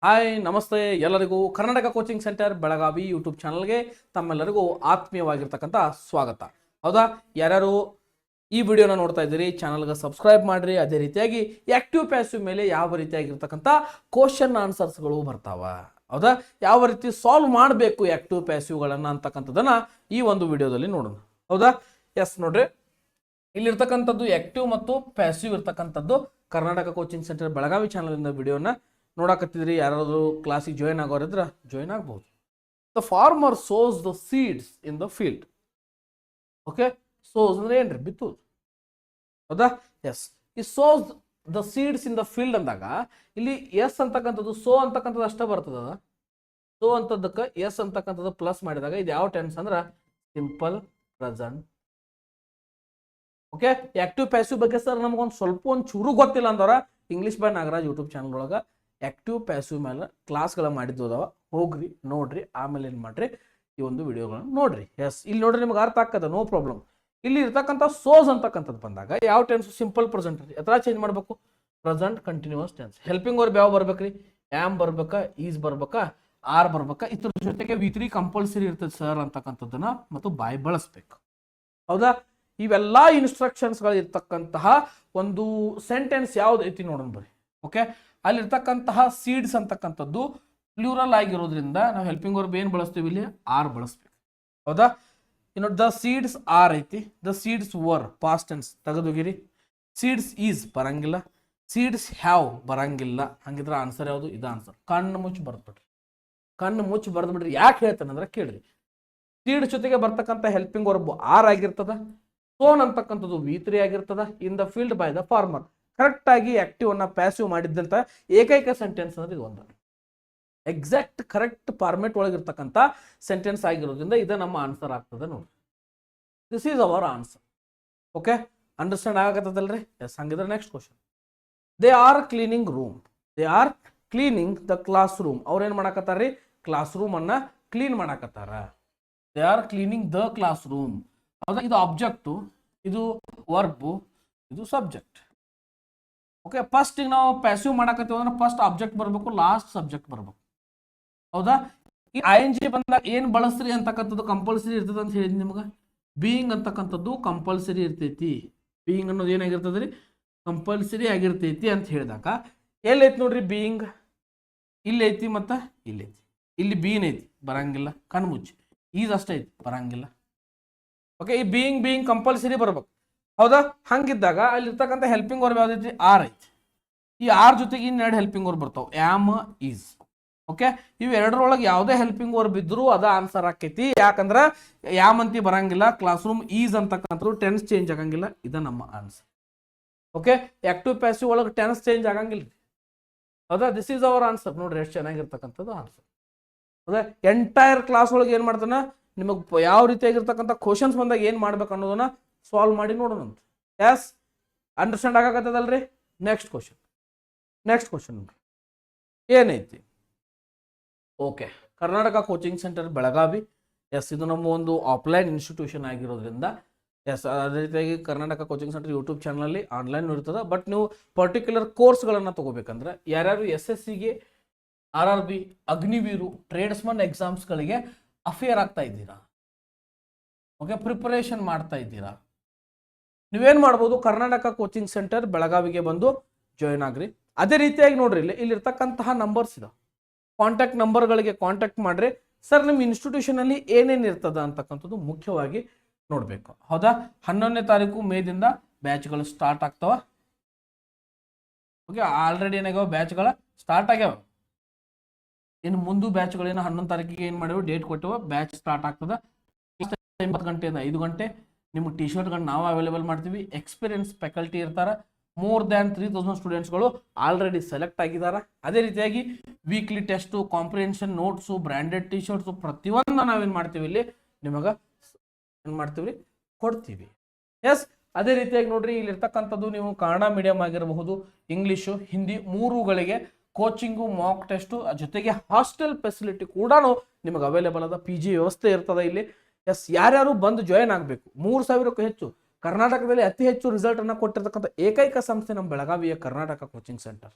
Hi ನಮಸ್ತೆ ಎಲ್ಲರಿಗೂ Karnataka coaching centre Belagavi YouTube ಚಾನಲ್ಗೆ ತಮ್ಮೆಲ್ಲರಿಗೂ ಆತ್ಮೀಯವಾಗಿರ್ತಕ್ಕಂಥ ಸ್ವಾಗತ. ಹೌದಾ, ಯಾರ್ಯಾರು ಈ ವಿಡಿಯೋನ ನೋಡ್ತಾ ಇದ್ದೀರಿ ಚಾನಲ್ಗೆ ಸಬ್ಸ್ಕ್ರೈಬ್ ಮಾಡಿರಿ. ಅದೇ ರೀತಿಯಾಗಿ ಆಕ್ಟಿವ್ ಪ್ಯಾಸಿವ್ ಮೇಲೆ ಯಾವ ರೀತಿಯಾಗಿರ್ತಕ್ಕಂಥ ಕ್ವಶನ್ ಆನ್ಸರ್ಸ್ಗಳು ಬರ್ತಾವ, ಹೌದಾ, ಯಾವ ರೀತಿ ಸಾಲ್ವ್ ಮಾಡಬೇಕು ಆಕ್ಟಿವ್ ಪ್ಯಾಸಿವ್ಗಳನ್ನು ಅಂತಕ್ಕಂಥದ್ದನ್ನ ಈ ಒಂದು ವಿಡಿಯೋದಲ್ಲಿ ನೋಡೋಣ. ಹೌದಾ, ಎಸ್ ನೋಡ್ರಿ, ಇಲ್ಲಿರ್ತಕ್ಕಂಥದ್ದು ಆಕ್ಟಿವ್ ಮತ್ತು ಪ್ಯಾಸಿವ್ ಇರ್ತಕ್ಕಂಥದ್ದು ಕರ್ನಾಟಕ ಕೋಚಿಂಗ್ ಸೆಂಟರ್ ಬೆಳಗಾವಿ ಚಾನಲಿಂದ ವಿಡಿಯೋನ ನೋಡಕತ್ತಿದ್ರಿ. ಯಾರಾದರೂ ಕ್ಲಾಸಿಗೆ ಜಾಯ್ನ್ ಆಗೋರಿದ್ರೆ ಜಾಯ್ನ್ ಆಗ್ಬೋದು. The farmer sauce the seeds in the field. Okay, sauce ಅಂದ್ರೆ ಏನ್ರಿ, ಬಿತ್ತುದು. ಹೌದಾ, ಎಸ್. ಈ sauce the seeds in the field ಅಂದಾಗ ಇಲ್ಲಿ ಎಸ್ ಅಂತಕ್ಕಂಥದ್ದು ಸೋ ಅಂತಕ್ಕಂಥದ್ದು ಅಷ್ಟೇ ಬರ್ತದ. ಸೋ ಅಂತದಕ್ಕೆ ಎಸ್ ಅಂತಕ್ಕಂಥದ್ದು ಪ್ಲಸ್ ಮಾಡಿದಾಗ ಇದು ಯಾವ ಟೆನ್ಸ್ ಅಂದ್ರೆ simple present. Okay, active passive ಬಗ್ಗೆ ಸರ್ ನಮಗೊಂದು ಸ್ವಲ್ಪ ಒಂದು ಚೂರು ಗೊತ್ತಿಲ್ಲ ಅಂದವ್ರ English by Nagaraj YouTube channel ಒಳಗೆ ಆಕ್ಟಿವ್ ಪ್ಯಾಸಿವ್ ಮೇಲೆ ಕ್ಲಾಸ್ಗಳ ಮಾಡಿದ್ದು ಅದಾವ, ಹೋಗ್ರಿ ನೋಡ್ರಿ. ಆಮೇಲೆ ಏನು ಮಾಡ್ರಿ, ಈ ಒಂದು ವಿಡಿಯೋಗಳನ್ನ ನೋಡ್ರಿ. ಎಸ್, ಇಲ್ಲಿ ನೋಡ್ರಿ ನಿಮ್ಗೆ ಅರ್ಥ ಆಗ್ತದೆ, ನೋ ಪ್ರಾಬ್ಲಮ್. ಇಲ್ಲಿ ಇರ್ತಕ್ಕಂಥ ಸೋಸ್ ಅಂತಕ್ಕಂಥದ್ದು ಬಂದಾಗ ಯಾವ ಟೆನ್ಸ್ ಸಿಂಪಲ್ ಪ್ರೆಸೆಂಟ್ ರೀ, ಎತ್ತರ ಚೇಂಜ್ ಮಾಡಬೇಕು, present continuous tense. Helping verb ಯಾವ ಬರ್ಬೇಕ್ರಿ, ಆಮ್ ಬರ್ಬೇಕಾ, ಈಸ್ ಬರ್ಬೇಕಾ, ಆರ್ ಬರ್ಬೇಕಾ, ಇದ್ರ ಜೊತೆಗೆ V3 ಕಂಪಲ್ಸರಿ ಇರ್ತದೆ ಸರ್ ಅಂತಕ್ಕಂಥದ್ದನ್ನ ಮತ್ತು ಬಾಯ್ ಬಳಸ್ಬೇಕು. ಹೌದಾ, ಇವೆಲ್ಲ ಇನ್ಸ್ಟ್ರಕ್ಷನ್ಸ್ಗಳು ಇರ್ತಕ್ಕಂತಹ ಒಂದು ಸೆಂಟೆನ್ಸ್ ಯಾವ್ದು ಐತಿ ನೋಡೋಣ ಬರ್ರಿ. ಓಕೆ, ಅಲ್ಲಿರ್ತಕ್ಕಂತಹ ಸೀಡ್ಸ್ ಅಂತಕ್ಕಂಥದ್ದು ಪ್ಲೂರಲ್ ಆಗಿರೋದ್ರಿಂದ ನಾವು ಹೆಲ್ಪಿಂಗ್ ವರ್ಬ್ ಏನು ಬಳಸ್ತೀವಿ, ಇಲ್ಲಿ ಆರ್ ಬಳಸ್ಬೇಕು. ಹೌದಾ, ಇನ್ನು ದ ಸೀಡ್ಸ್ ಆರ್ ಐತಿ, the seeds were past tense ತೆಗೆದೋಗಿರಿ. ಸೀಡ್ಸ್ ಈಸ್ ಬರಂಗಿಲ್ಲ, ಸೀಡ್ಸ್ ಹ್ಯಾವ್ ಬರಂಗಿಲ್ಲ. ಹಂಗಿದ್ರೆ ಆನ್ಸರ್ ಯಾವುದು, ಇದು ಆನ್ಸರ್. ಕಣ್ಣು ಮುಚ್ಚಿ ಬರ್ದ್ಬಿಡ್ರಿ, ಕಣ್ಣು ಮುಚ್ಚಿ ಬರ್ದ್ಬಿಡ್ರಿ. ಯಾಕೆ ಹೇಳ್ತಾನಂದ್ರೆ ಕೇಳ್ರಿ, ಸೀಡ್ ಜೊತೆಗೆ ಬರ್ತಕ್ಕಂಥ ಹೆಲ್ಪಿಂಗ್ ವರ್ಬ್ ಆರ್ ಆಗಿರ್ತದ, ಸೋನ್ ಅಂತಕ್ಕಂಥದ್ದು V3 ಆಗಿರ್ತದ, in the field by the farmer. Correct ಆಗಿ ಆಕ್ಟಿವ್ ಅನ್ನ ಪ್ಯಾಸಿವ್ ಮಾಡಿದ್ದಂತ ಏಕೈಕ ಸೆಂಟೆನ್ಸ್ ಅನ್ನೋದು ಇದು ಒಂದು ಎಕ್ಸಾಕ್ಟ್ ಕರೆಕ್ಟ್ ಫಾರ್ಮೆಟ್ ಒಳಗಿರ್ತಕ್ಕಂಥ ಸೆಂಟೆನ್ಸ್ ಆಗಿರೋದ್ರಿಂದ ಇದು ನಮ್ಮ ಆನ್ಸರ್ ಆಗ್ತದೆ ನೋಡಿ. This is our answer. Okay, understand ಆಗತ್ತದಲ್ರಿ? ಎಸ್, ಹಂಗಿದ್ರೆ next question. They are cleaning room, they are cleaning the classroom. ಅವ್ರೇನ್ ಮಾಡಾಕತ್ತಾರ್ರಿ, ಕ್ಲಾಸ್ ರೂಮ್ ಅನ್ನ ಕ್ಲೀನ್ ಮಾಡಾಕತ್ತಾರ. They are cleaning the classroom. ಹೌದಾ, ಇದು ಆಬ್ಜೆಕ್ಟು, ಇದು ವರ್ಬು, ಇದು ಸಬ್ಜೆಕ್ಟ್. ಓಕೆ, ಫಸ್ಟ್ ಈಗ ನಾವು ಪ್ಯಾಸಿವ್ ಮಾಡಾಕತ್ತೀವಿ ಅಂದ್ರೆ ಫಸ್ಟ್ ಆಬ್ಜೆಕ್ಟ್ ಬರಬೇಕು, ಲಾಸ್ಟ್ ಸಬ್ಜೆಕ್ಟ್ ಬರಬೇಕು. ಹೌದಾ, ಈ ING ಬಂದಾಗ ಏನ್ ಬಳಸ್ರಿ ಅಂತಕ್ಕಂಥದ್ದು ಕಂಪಲ್ಸರಿ ಇರ್ತದೆ ಅಂತ ಹೇಳಿದ್ವಿ ನಿಮ್ಗೆ. ಬೀಯಿಂಗ್ ಅಂತಕ್ಕಂಥದ್ದು ಕಂಪಲ್ಸರಿ ಇರ್ತೈತಿ. ಬೀಯಿಂಗ್ ಅನ್ನೋದು ಏನಾಗಿರ್ತದ್ರಿ, ಕಂಪಲ್ಸರಿ ಆಗಿರ್ತೈತಿ ಅಂತ ಹೇಳಿದಾಗ ಎಲ್ಲೈತಿ ನೋಡ್ರಿ ಬೀಯಿಂಗ್, ಇಲ್ಲೈತಿ ಮತ್ತ ಇಲ್ಲೈತಿ. ಇಲ್ಲಿ ಬೀನ್ ಐತಿ ಬರಂಗಿಲ್ಲ, ಕಣ್ಮುಚ್ಚಿ. ಈಸ್ ಅಷ್ಟೇ ಐತಿ ಬರಂಗಿಲ್ಲ. ಓಕೆ, ಈ ಬೀಯಿಂಗ್ ಕಂಪಲ್ಸರಿ ಬರ್ಬೇಕು. ಹೌದಾ, ಹಂಗಿದ್ದಾಗ ಅಲ್ಲಿರ್ತಕ್ಕಂಥ ಹೆಲ್ಪಿಂಗ್ ವರ್ಬ್ ಯಾವ್ದೈತಿ, ಆರ್ ಐತಿ. ಈ ಆರ್ ಜೊತೆಗೆ ಇನ್ನೆರಡು ಹೆಲ್ಪಿಂಗ್ ವರ್ಬ್ ಬರ್ತಾವ, ಆಮ್, ಈಸ್. ಓಕೆ, ಇವು ಎರಡರೊಳಗೆ ಯಾವುದೇ ಹೆಲ್ಪಿಂಗ್ ವರ್ಬ್ ಇದ್ರು ಅದ ಆನ್ಸರ್ ಆಕೈತಿ. ಯಾಕಂದ್ರೆ ಯಾಮ್ ಅಂತಿ ಬರಂಗಿಲ್ಲ, ಕ್ಲಾಸ್ ರೂಮ್ ಈಸ್ ಅಂತಕ್ಕಂಥದ್ದು ಟೆನ್ಸ್ ಚೇಂಜ್ ಆಗಂಗಿಲ್ಲ. ಇದು ನಮ್ಮ ಆನ್ಸರ್. ಓಕೆ, ಆಕ್ಟಿವ್ ಪ್ಯಾಸಿವ್ ಒಳಗೆ ಟೆನ್ಸ್ ಚೇಂಜ್ ಆಗಂಗಿಲ್ಲ. ಹೌದಾ, ದಿಸ್ ಈಸ್ ಅವರ್ ಆನ್ಸರ್. ನೋಡ್ರಿ ಎಷ್ಟು ಚೆನ್ನಾಗಿರ್ತಕ್ಕಂಥದ್ದು ಆನ್ಸರ್. ಹೌದಾ, ಎಂಟೈರ್ ಕ್ಲಾಸ್ ಒಳಗೆ ಏನು ಮಾಡ್ತಾನೆ, ನಿಮಗೆ ಯಾವ ರೀತಿಯಾಗಿರ್ತಕ್ಕಂಥ ಕ್ವಶನ್ಸ್ ಬಂದಾಗ ಏನು ಮಾಡ್ಬೇಕು ಅನ್ನೋದನ್ನ ಸಾಲ್ವ್ ಮಾಡಿ ನೋಡೋಣ ಅಂತ. ಎಸ್, ಅಂಡರ್ಸ್ಟ್ಯಾಂಡ್ ಆಗತ್ತದಲ್ರಿ? ನೆಕ್ಸ್ಟ್ ಕ್ವಶನ್, ನೆಕ್ಸ್ಟ್ ಕ್ವಶನ್ ಏನೈತಿ. Okay, Karnataka coaching centre Belagavi. Yes, ಇದು ನಮ್ಮ ಒಂದು ಆಫ್ಲೈನ್ ಇನ್ಸ್ಟಿಟ್ಯೂಷನ್ ಆಗಿರೋದ್ರಿಂದ ಎಸ್, ಅದೇ ರೀತಿಯಾಗಿ ಕರ್ನಾಟಕ ಕೋಚಿಂಗ್ ಸೆಂಟರ್ ಯೂಟ್ಯೂಬ್ ಚಾನಲಲ್ಲಿ ಆನ್ಲೈನ್ ಇರ್ತದೆ. ಬಟ್ ನೀವು ಪರ್ಟಿಕ್ಯುಲರ್ ಕೋರ್ಸ್ಗಳನ್ನು ತಗೋಬೇಕಂದ್ರೆ ಯಾರ್ಯಾರು SSCಗೆ, RRB, ಅಗ್ನಿವೀರು, ಟ್ರೇಡ್ಸ್ಮನ್ ಎಕ್ಸಾಮ್ಸ್ಗಳಿಗೆ ಅಫಿಯರ್ ಆಗ್ತಾ ಇದ್ದೀರಾ, ಓಕೆ, ಪ್ರಿಪರೇಷನ್ ಮಾಡ್ತಾ ಇದ್ದೀರಾ, ನೀವೇನು ಮಾಡ್ಬೋದು, ಕರ್ನಾಟಕ ಕೋಚಿಂಗ್ ಸೆಂಟರ್ ಬೆಳಗಾವಿಗೆ ಬಂದು ಜಾಯ್ನ್ ಆಗ್ರಿ. ಅದೇ ರೀತಿಯಾಗಿ ನೋಡ್ರಿ, ಇಲ್ಲಿರ್ತಕ್ಕಂತಹ ನಂಬರ್ಸ್ ಇದೆ, ಕಾಂಟ್ಯಾಕ್ಟ್ ನಂಬರ್ಗಳಿಗೆ ಕಾಂಟ್ಯಾಕ್ಟ್ ಮಾಡ್ರಿ. ಸರ್, ನಿಮ್ಮ ಇನ್ಸ್ಟಿಟ್ಯೂಷನಲ್ಲಿ ಏನೇನು ಇರ್ತದ ಅಂತಕ್ಕಂಥದ್ದು ಮುಖ್ಯವಾಗಿ ನೋಡಬೇಕು. ಹೌದಾ, 11ನೇ ತಾರೀಕು ಮೇದಿಂದ ಬ್ಯಾಚ್ಗಳು ಸ್ಟಾರ್ಟ್ ಆಗ್ತಾವ. ಓಕೆ, ಆಲ್ರೆಡಿ ಏನಾಗ್ಯಾವ, ಬ್ಯಾಚ್ಗಳ ಸ್ಟಾರ್ಟ್ ಆಗ್ಯಾವ. ಇನ್ನು ಮುಂದೆ ಬ್ಯಾಚ್ಗಳೇನು 11 ತಾರೀಕಿಗೆ ಏನು ಮಾಡ್ಯಾವ, ಡೇಟ್ ಕೊಟ್ಟವ, ಬ್ಯಾಚ್ ಸ್ಟಾರ್ಟ್ ಆಗ್ತದೆ. 10 ಗಂಟೆಯಿಂದ 5 ಗಂಟೆ ನಿಮ್ಗೆ ಟಿ ಶರ್ಟ್ಗಳನ್ನ ನಾವು ಅವೈಲೇಬಲ್ ಮಾಡ್ತೀವಿ. ಎಕ್ಸ್ಪೀರಿಯನ್ಸ್ ಫ್ಯಾಕಲ್ಟಿ ಇರ್ತಾರೆ. ಮೋರ್ ದ್ಯಾನ್ 3000 ಸ್ಟೂಡೆಂಟ್ಸ್ಗಳು ಆಲ್ರೆಡಿ ಸೆಲೆಕ್ಟ್ ಆಗಿದ್ದಾರೆ. ಅದೇ ರೀತಿಯಾಗಿ weekly test, comprehension notes, branded T shirts ಪ್ರತಿಯೊಂದು ನಾವೇನು ಮಾಡ್ತೀವಿ, ಇಲ್ಲಿ ನಿಮಗೆ ಏನು ಮಾಡ್ತೀವಿ, ಕೊಡ್ತೀವಿ. ಎಸ್, ಅದೇ ರೀತಿಯಾಗಿ ನೋಡ್ರಿ, ಇಲ್ಲಿರ್ತಕ್ಕಂಥದ್ದು ನೀವು ಕನ್ನಡ ಮೀಡಿಯಂ ಆಗಿರಬಹುದು, ಇಂಗ್ಲೀಷು, ಹಿಂದಿ ಮೂರುಗಳಿಗೆ ಕೋಚಿಂಗು, ಮಾಕ್ ಟೆಸ್ಟು, ಜೊತೆಗೆ ಹಾಸ್ಟೆಲ್ ಫೆಸಿಲಿಟಿ ಕೂಡ ನಿಮಗೆ ಅವೈಲೇಬಲ್ ಅದ. PG ವ್ಯವಸ್ಥೆ ಇರ್ತದೆ ಇಲ್ಲಿ. ಎಸ್, ಯಾರ್ಯಾರು ಬಂದು ಜಾಯ್ನ್ ಆಗಬೇಕು. 3000ಕ್ಕೂ ಹೆಚ್ಚು ಕರ್ನಾಟಕದಲ್ಲಿ ಅತಿ ಹೆಚ್ಚು ರಿಸಲ್ಟ್ ಅನ್ನು ಕೊಟ್ಟಿರ್ತಕ್ಕಂಥ ಏಕೈಕ ಸಂಸ್ಥೆ ನಮ್ಮ ಬೆಳಗಾವಿಯ ಕರ್ನಾಟಕ ಕೋಚಿಂಗ್ ಸೆಂಟರ್.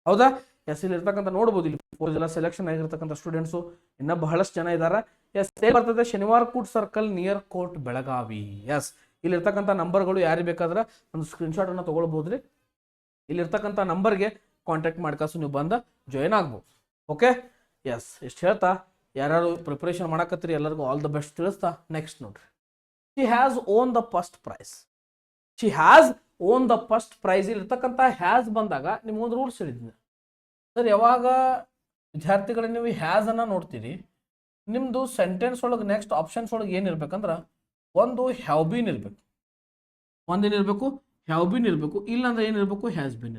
ಹೌದಾ? ಎಸ್, ಇಲ್ಲಿ ಇರ್ತಕ್ಕಂಥ ನೋಡ್ಬೋದು, ಇಲ್ಲಿ 4 ಜನ ಸೆಲೆಕ್ಷನ್ ಆಗಿರ್ತಕ್ಕಂಥ ಸ್ಟೂಡೆಂಟ್ಸು ಇನ್ನ ಬಹಳಷ್ಟು ಜನ ಇದ್ದಾರೆ. ಎಸ್, ಬರ್ತದೆ ಶನಿವಾರ ಕೂಟ್ circle near court Belagavi. Yes, ಇಲ್ಲಿ ಇರ್ತಕ್ಕಂಥ ನಂಬರ್ಗಳು ಯಾರಿಗೆ ಬೇಕಾದ್ರೆ ಒಂದು ಸ್ಕ್ರೀನ್ಶಾಟ್ ಅನ್ನ ತಗೊಳ್ಬೋದ್ರಿ. ಇಲ್ಲಿ ಇರ್ತಕ್ಕಂಥ ನಂಬರ್ಗೆ ಕಾಂಟ್ಯಾಕ್ಟ್ ಮಾಡ್ಕಾಸು ನೀವು ಬಂದ ಜಾಯಿನ್ ಆಗ್ಬೋದು. ಓಕೆ, ಎಸ್, ಇಷ್ಟು ಹೇಳ್ತಾ ಯಾರು ಪ್ರಿಪರೇಷನ್ ಮಾಡಕತ್ತೀರಿ ಎಲ್ಲರಿಗೂ ಆಲ್ ದ ಬೆಸ್ಟ್ ತಿಳಿಸ್ತಾ ನೆಕ್ಸ್ಟ್ ನೋಡ್ರಿ. She has own the first prize. She has own the first prize. ಇಲ್ಲಿ ಇರ್ತಕ್ಕಂಥ ಹ್ಯಾಸ್ ಬಂದಾಗ ನಿಮ್ಗೊಂದು ರೂಲ್ಸ್ ಹೇಳಿದ್ದೀನಿ ಸರ್. ಯಾವಾಗ ವಿದ್ಯಾರ್ಥಿಗಳ ನೀವು ಹ್ಯಾಸ್ ಅನ್ನ ನೋಡ್ತೀರಿ, ನಿಮ್ದು ಸೆಂಟೆನ್ಸ್ ಒಳಗೆ ನೆಕ್ಸ್ಟ್ ಆಪ್ಷನ್ಸ್ ಒಳಗೆ ಏನಿರ್ಬೇಕಂದ್ರೆ ಒಂದು ಹ್ಯಾವ್ ಬೀನ್ ಇರಬೇಕು, ಒಂದೇನಿರಬೇಕು ಹ್ಯಾವ್ ಬೀನ್ ಇರಬೇಕು, ಇಲ್ಲಾಂದ್ರೆ ಏನಿರಬೇಕು ಹ್ಯಾಸ್ ಬೀನ್.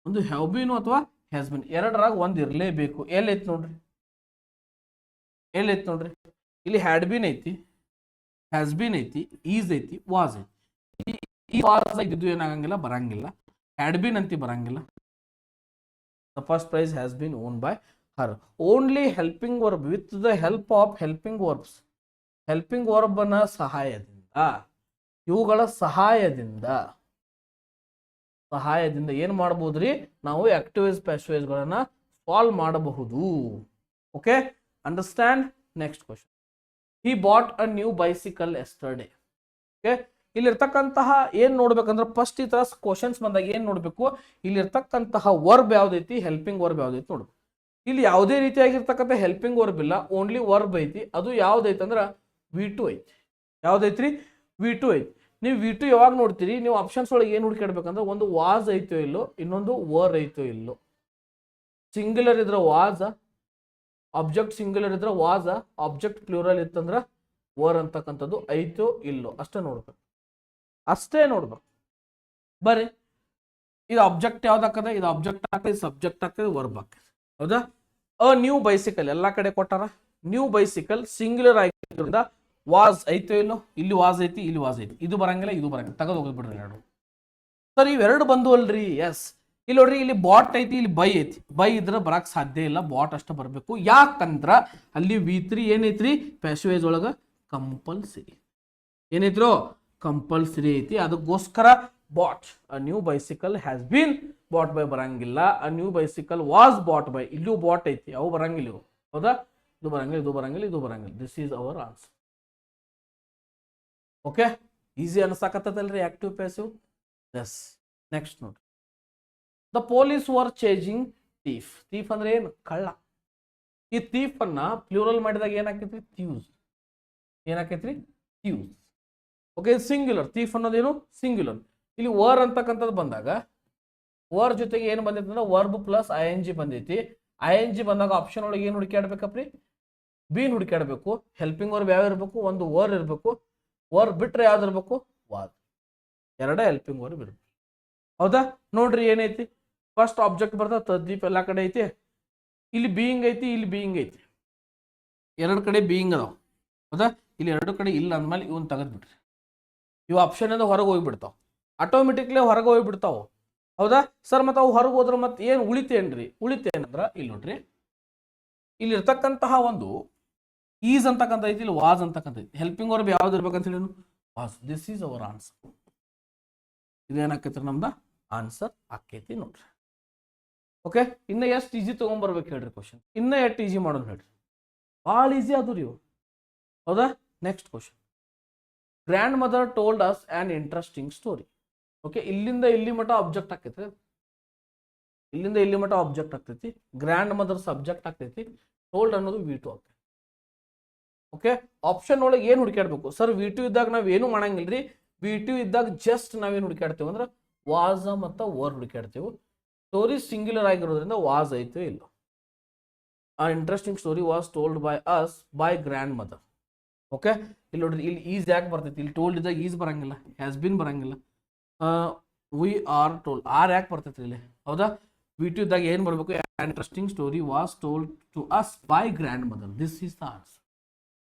ಒಂದು ಹ್ಯಾವ್ ಬೀನು ಅಥವಾ ಹ್ಯಾಸ್ ಬೀನ್ ಎರಡರಾಗ ಒಂದು ಇರಲೇಬೇಕು. ಎಲ್ಲೈತಿ ನೋಡ್ರಿ, ಎಲ್ಲೈತಿ ನೋಡ್ರಿ, ಇಲ್ಲಿ ಹ್ಯಾಡ್ ಬೀನ್ ಐತಿ, ಹ್ಯಾಸ್ ಬೀನ್ ಐತಿ, ಈಸ್ ಐತಿ, ವಾಸ್ ಐತಿ. ಈ ವಾಸ್ ಇದು ಏನಾಗಂಗಿಲ್ಲ, ಬರಂಗಿಲ್ಲ. ಹ್ಯಾಡ್ ಬೀನ್ ಅಂತಿ ಬರಂಗಿಲ್ಲ. The first prize has been owned by her. Only helping verb with the help of helping verbs. Helping verb ನ ಸಹಾಯದಿಂದ, ಇವುಗಳ ಸಹಾಯದಿಂದ ಏನು ಮಾಡಬಹುದ್ರಿ, ನಾವು ಆಕ್ಟಿವೈಸ್ ಪ್ಯಾಸಿವೈಸ್ ಗಳನ್ನ ಸಾಲ್ವ್ ಮಾಡಬಹುದು. Okay, understand. Next question. He bought a new bicycle yesterday. Okay, ಇಲ್ಲಿರ್ತಕ್ಕಂತಹ ಏನ್ ನೋಡ್ಬೇಕಂದ್ರೆ ಫಸ್ಟ್ ಈ ತರ ಕ್ವಶನ್ಸ್ ಬಂದಾಗ ಏನ್ ನೋಡ್ಬೇಕು, ಇಲ್ಲಿರ್ತಕ್ಕಂತಹ ವರ್ಬ್ ಯಾವ್ದೈತಿ, ಹೆಲ್ಪಿಂಗ್ ವರ್ಬ್ ಯಾವ್ದೈತಿ ನೋಡ್ಬೇಕು. ಇಲ್ಲಿ ಯಾವುದೇ ರೀತಿಯಾಗಿರ್ತಕ್ಕಂಥ ಹೆಲ್ಪಿಂಗ್ ವರ್ಬ್ ಇಲ್ಲ, ಓನ್ಲಿ ವರ್ಬ್ ಐತಿ. ಅದು ಯಾವ್ದೈತಿ ಅಂದ್ರೆ V2 ಐತಿ. ಯಾವ್ದೈತ್ರಿ, V2 ಐತಿ. ನೀವು V2 ಯಾವಾಗ ನೋಡ್ತೀರಿ, ನೀವು ಆಪ್ಷನ್ಸ್ ಒಳಗೆ ಏನು ಹುಡುಕಾಡ್ಬೇಕಂದ್ರೆ ಒಂದು ವಾಸ್ ಐತೋ ಇಲ್ಲೋ, ಇನ್ನೊಂದು ವರ್ ಐತೋ ಇಲ್ಲೋ. ಸಿಂಗ್ಯುಲರ್ ಇದ್ರೆ ವಾಸ್, ಆಬ್ಜೆಕ್ಟ್ ಸಿಂಗ್ಯುಲರ್ ಇದ್ರೆ ವಾಸ್, ಆಬ್ಜೆಕ್ಟ್ ಪ್ಲೂರಲ್ ಇತ್ತಂದ್ರ ವರ್ ಅಂತಕ್ಕಂಥದ್ದು ಐತೋ ಇಲ್ಲೋ ಅಷ್ಟೇ ನೋಡ್ಬೇಕು. ಅಷ್ಟೇ ನೋಡ್ಬೇಕು. ಬರ್ರಿ, ಇದು ಆಬ್ಜೆಕ್ಟ್ ಯಾವ್ದಾಕದ, ಇದು ಆಬ್ಜೆಕ್ಟ್ ಆಗ್ತದೆ, ಸಬ್ಜೆಕ್ಟ್ ಆಗ್ತದೆ, ವರ್ಬ್ ಆಗ್ತದೆ. ಹೌದಾ? ಅ ನ್ಯೂ ಬೈಸಿಕಲ್ ಎಲ್ಲಾ ಕಡೆ ಕೊಟ್ಟಾರ. ನ್ಯೂ ಬೈಸಿಕಲ್ ಸಿಂಗ್ಯುಲರ್ ಆಗಿರೋದ್ರಿಂದ ವಾಸ್ ಐತೋ ಇಲ್ಲೋ, ಇಲ್ಲಿ ವಾಸ್ ಐತಿ, ಇಲ್ಲಿ ವಾಸ್ ಐತಿ, ಇದು ಬರಂಗಿಲ್ಲ, ಇದು ಬರಂಗಿಲ್ಲ, ತೆಗೆದು ಹೋಗ್ಬಿಡ್ರಿ ಎರಡು. ಸರ್ ಇವೆರಡು ಬಂದು ಅಲ್ರಿ. ಎಸ್, ಇಲ್ಲಿ ನೋಡ್ರಿ, ಇಲ್ಲಿ ಬಾಟ್ ಐತಿ, ಇಲ್ಲಿ ಬೈ ಐತಿ. ಬೈ ಇದ್ರೆ ಬರಕ್ ಸಾಧ್ಯ ಇಲ್ಲ, ಬಾಟ್ ಅಷ್ಟ ಬರಬೇಕು. ಯಾಕಂದ್ರ ಅಲ್ಲಿ V3 ಏನೈತ್ರಿ, ಪ್ಯಾಸಿವೈಸ್ ಒಳಗ ಕಂಪಲ್ಸರಿ ಏನೈತ್ರೋ, ಕಂಪಲ್ಸರಿ ಐತಿ. ಅದಕ್ಕೋಸ್ಕರ bought a new bicycle has been bought by ಬರಂಗಿಲ್ಲ. A new bicycle was bought by, ಇಲ್ಲೂ ಬಾಟ್ ಐತಿ, ಅವು ಬರಂಗಿಲ್ಲ ಇವು. ಹೌದಾ? ಇದು ಬರಂಗಿಲ್ಲ, ಇದು ಬರಂಗಿಲ್ಲ, ಇದು ಬರಂಗಿಲ್ಲ. This is our answer. Okay, easy ಅನ್ಸಾಕತ್ತಲ್ರಿ ಆಕ್ಟಿವ್ ಪ್ಯಾಸಿವ್. ಎಸ್, ನೆಕ್ಸ್ಟ್ ನೋಡ್ರಿ. The police were chasing thief. Thief ಅಂದ್ರೆ ಏನು, ಕಳ್ಳ. ಈ ಥೀಫ್ ಅನ್ನ ಪ್ಲೂರಲ್ ಮಾಡಿದಾಗ ಏನಾಕೈತ್ರಿ, ಥ್ಯೂಸ್. ಏನಾಕೈತ್ರಿ, ಥ್ಯೂಸ್. Okay, singular. ಥೀಫ್ ಅನ್ನೋದೇನು ಸಿಂಗ್ಯುಲರ್. ಇಲ್ಲಿ ವರ್ ಅಂತಕ್ಕಂಥದ್ದು ಬಂದಾಗ ವರ್ ಜೊತೆಗೆ ಏನು ಬಂದೈತಿ ಅಂದ್ರೆ ವರ್ಬ್ ಪ್ಲಸ್ ING ಬಂದೈತಿ. ING ಬಂದಾಗ ಆಪ್ಷನ್ ಒಳಗೆ ಏನು ಹುಡುಕಾಡ್ಬೇಕಪ್ರಿ, ಬೀನ್ ಹುಡುಕಾಡ್ಬೇಕು. ಹೆಲ್ಪಿಂಗ್ ವರ್ಬ್ ಯಾವ ಇರಬೇಕು, ಒಂದು ವರ್ ಇರಬೇಕು. ವರ್ ಬಿಟ್ರೆ ಯಾವ್ದು ಇರಬೇಕು, ವಾಸ್. ಎರಡೇ ಹೆಲ್ಪಿಂಗ್ ವರ್ಬ್ ಇರಬೇಕು. ಹೌದಾ? ನೋಡ್ರಿ ಏನೈತಿ, ಫಸ್ಟ್ ಆಬ್ಜೆಕ್ಟ್ ಬರ್ತದೆ, ತದ್ದೀಪ್ ಎಲ್ಲಾ ಕಡೆ ಐತಿ. ಇಲ್ಲಿ ಬೀಯಿಂಗ್ ಐತಿ, ಇಲ್ಲಿ ಬೀಯಿಂಗ್ ಐತಿ, ಎರಡು ಕಡೆ ಬೀಯಿಂಗ್ ಅದಾವ. ಹೌದಾ? ಇಲ್ಲಿ ಎರಡು ಕಡೆ ಇಲ್ಲ ಅಂದ್ಮೇಲೆ ಇವನ್ ತೆಗೆದ್ಬಿಟ್ರಿ. ಇವು ಆಪ್ಷನ್ ಇಂದ ಹೊರಗೆ ಹೋಗ್ಬಿಡ್ತಾವ, ಆಟೋಮೆಟಿಕ್ಲಿ ಹೊರಗೆ ಹೋಗ್ಬಿಡ್ತಾವ. ಹೌದಾ ಸರ್? ಮತ್ತೆ ಅವು ಹೊರಗೆ ಹೋದ್ರೆ ಮತ್ತೆ ಏನು ಉಳಿತೇನ್ರಿ? ಉಳಿತೇನಂದ್ರ ಇಲ್ಲಿ ನೋಡ್ರಿ, ಇಲ್ಲಿ ಇರ್ತಕ್ಕಂತಹ ಒಂದು ಈಸ್ ಅಂತಕ್ಕಂಥ ಐತಿ, ಇಲ್ಲಿ ವಾಸ್ ಅಂತಕ್ಕಂಥ ಐತಿ. ಹೆಲ್ಪಿಂಗ್ ವರ್ಬ್ ಯಾವ್ದು ಇರ್ಬೇಕಂತ ಹೇಳಿ was. This is our answer. ಇದೇನಾಕೈತ್ರಿ, ನಮ್ದ ಆನ್ಸರ್ ಆಕೈತಿ ನೋಡ್ರಿ. ಓಕೆ, ಇನ್ನ ಎಷ್ಟು ಈಜಿ ತಗೊಂಡ್ಬರ್ಬೇಕು ಹೇಳ್ರಿ ಕ್ವಶನ್. ಇನ್ನ ಎಷ್ಟು ಈಜಿ ಮಾಡೋದು ಹೇಳ್ರಿ, ಭಾಳ ಈಜಿ ಅದು ರೀ. ಹೌದಾ? Next question. Grand mother told us on interesting story. Okay, ಇಲ್ಲಿಂದ ಇಲ್ಲಿ ಮಟ್ಟ ಆಬ್ಜೆಕ್ಟ್ ಆಗ್ತೈತಿ, ಇಲ್ಲಿಂದ ಇಲ್ಲಿ ಮಟ್ಟ ಆಬ್ಜೆಕ್ಟ್ ಆಗ್ತೈತಿ. ಗ್ರ್ಯಾಂಡ್ ಮದರ್ ಸಬ್ಜೆಕ್ಟ್ ಆಗ್ತೈತಿ. ಟೋಲ್ಡ್ ಅನ್ನೋದು V2 ಆಗ್ತೈತಿ. ಓಕೆ, ಆಪ್ಷನ್ ಒಳಗೆ ಏನು ಹುಡುಕಾಡ್ಬೇಕು ಸರ್? V2 ಇದ್ದಾಗ ನಾವ್ ಏನು ಮಾಡಂಗಿಲ್ರಿ. V2 ಇದ್ದಾಗ ಜಸ್ಟ್ ನಾವೇನು ಹುಡುಕಾಡ್ತೇವೆ ಅಂದ್ರೆ ವಾಸ್ ಮತ್ತು ವರ್ ಹುಡುಕಾಡ್ತೇವೆ. ಸ್ಟೋರಿ ಸಿಂಗ್ಯುಲರ್ ಆಗಿರೋದ್ರಿಂದ ವಾಸ್ ಐತೋ ಇಲ್ಲ. ಆ interesting story was told by us by grand mother. Okay, ಇಲ್ಲಿ ನೋಡ್ರಿ, ಇಲ್ಲಿ ಈಸ್ ಯಾಕೆ ಬರ್ತೈತಿ? ಇಲ್ಲಿ ಟೋಲ್ಡ್ ಇದ್ದಾಗ ಈಸ್ ಬರಂಗಿಲ್ಲ, ಹ್ಯಾಸ್ ಬಿನ್ ಬರಂಗಿಲ್ಲ. ವಿ ಆರ್ ಟೋಲ್ಡ್, ಆರ್ ಯಾಕೆ ಬರ್ತೈತಿ ಇಲ್ಲಿ? ಹೌದಾ? V2 ಇದ್ದಾಗ ಏನು ಬರಬೇಕು? Interesting story was told to us by grandmother. This is the answer.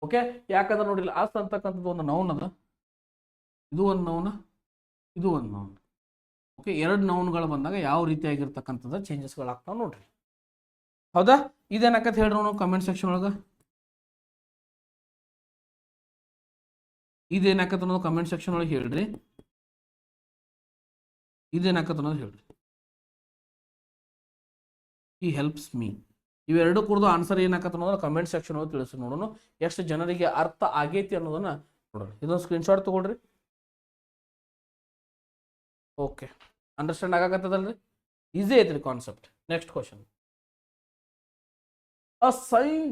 Okay, ಯಾಕಂದ್ರೆ ನೋಡಿಲ್ಲ, ಅಸ್ ಅಂತಕ್ಕಂಥದ್ದು ಒಂದು ನೌನ್ ಅದ, ಇದು ಒಂದು ನೌನ್, ಇದು ಒಂದು ನೌನ್. ಓಕೆ, ಎರಡು ನೌನ್ಗಳು ಬಂದಾಗ ಯಾವ ರೀತಿಯಾಗಿರ್ತಕ್ಕಂಥದ್ದು ಚೇಂಜಸ್ಗಳಾಗ್ತಾವ ನೋಡ್ರಿ. ಹೌದಾ? ಇದೇನಾಕತ್ ಹೇಳ್ರಿ ನಾವು ಕಮೆಂಟ್ ಸೆಕ್ಷನ್ ಒಳಗೆ. ಇದೇನಾಕತ್ತ ಅನ್ನೋದು ಕಮೆಂಟ್ ಸೆಕ್ಷನ್ ಒಳಗೆ ಹೇಳ್ರಿ. ಇದೇನಾಕತ್ತ ಅನ್ನೋದು ಹೇಳ್ರಿ. ಹಿ ಹೆಲ್ಪ್ಸ್ ಮೀ. ಇವೆರಡು ಕುರಿದು ಆನ್ಸರ್ ಏನಾಕತ್ತ ಅನ್ನೋದನ್ನ ಕಮೆಂಟ್ ಸೆಕ್ಷನ್ ಒಳಗೆ ತಿಳಿಸಿ ನೋಡೋಣ. ಎಷ್ಟು ಜನರಿಗೆ ಅರ್ಥ ಆಗೈತಿ ಅನ್ನೋದನ್ನ ನೋಡೋಣ. ಇದೊಂದು ಸ್ಕ್ರೀನ್ಶಾಟ್ ತಗೊಳ್ರಿ. ಓಕೆ, ಅಂಡರ್ಸ್ಟ್ಯಾಂಡ್ ಆಗಾಕತ್ತದಲ್ರಿ? ಈಸಿ ಐತ್ರಿ concept. Next question.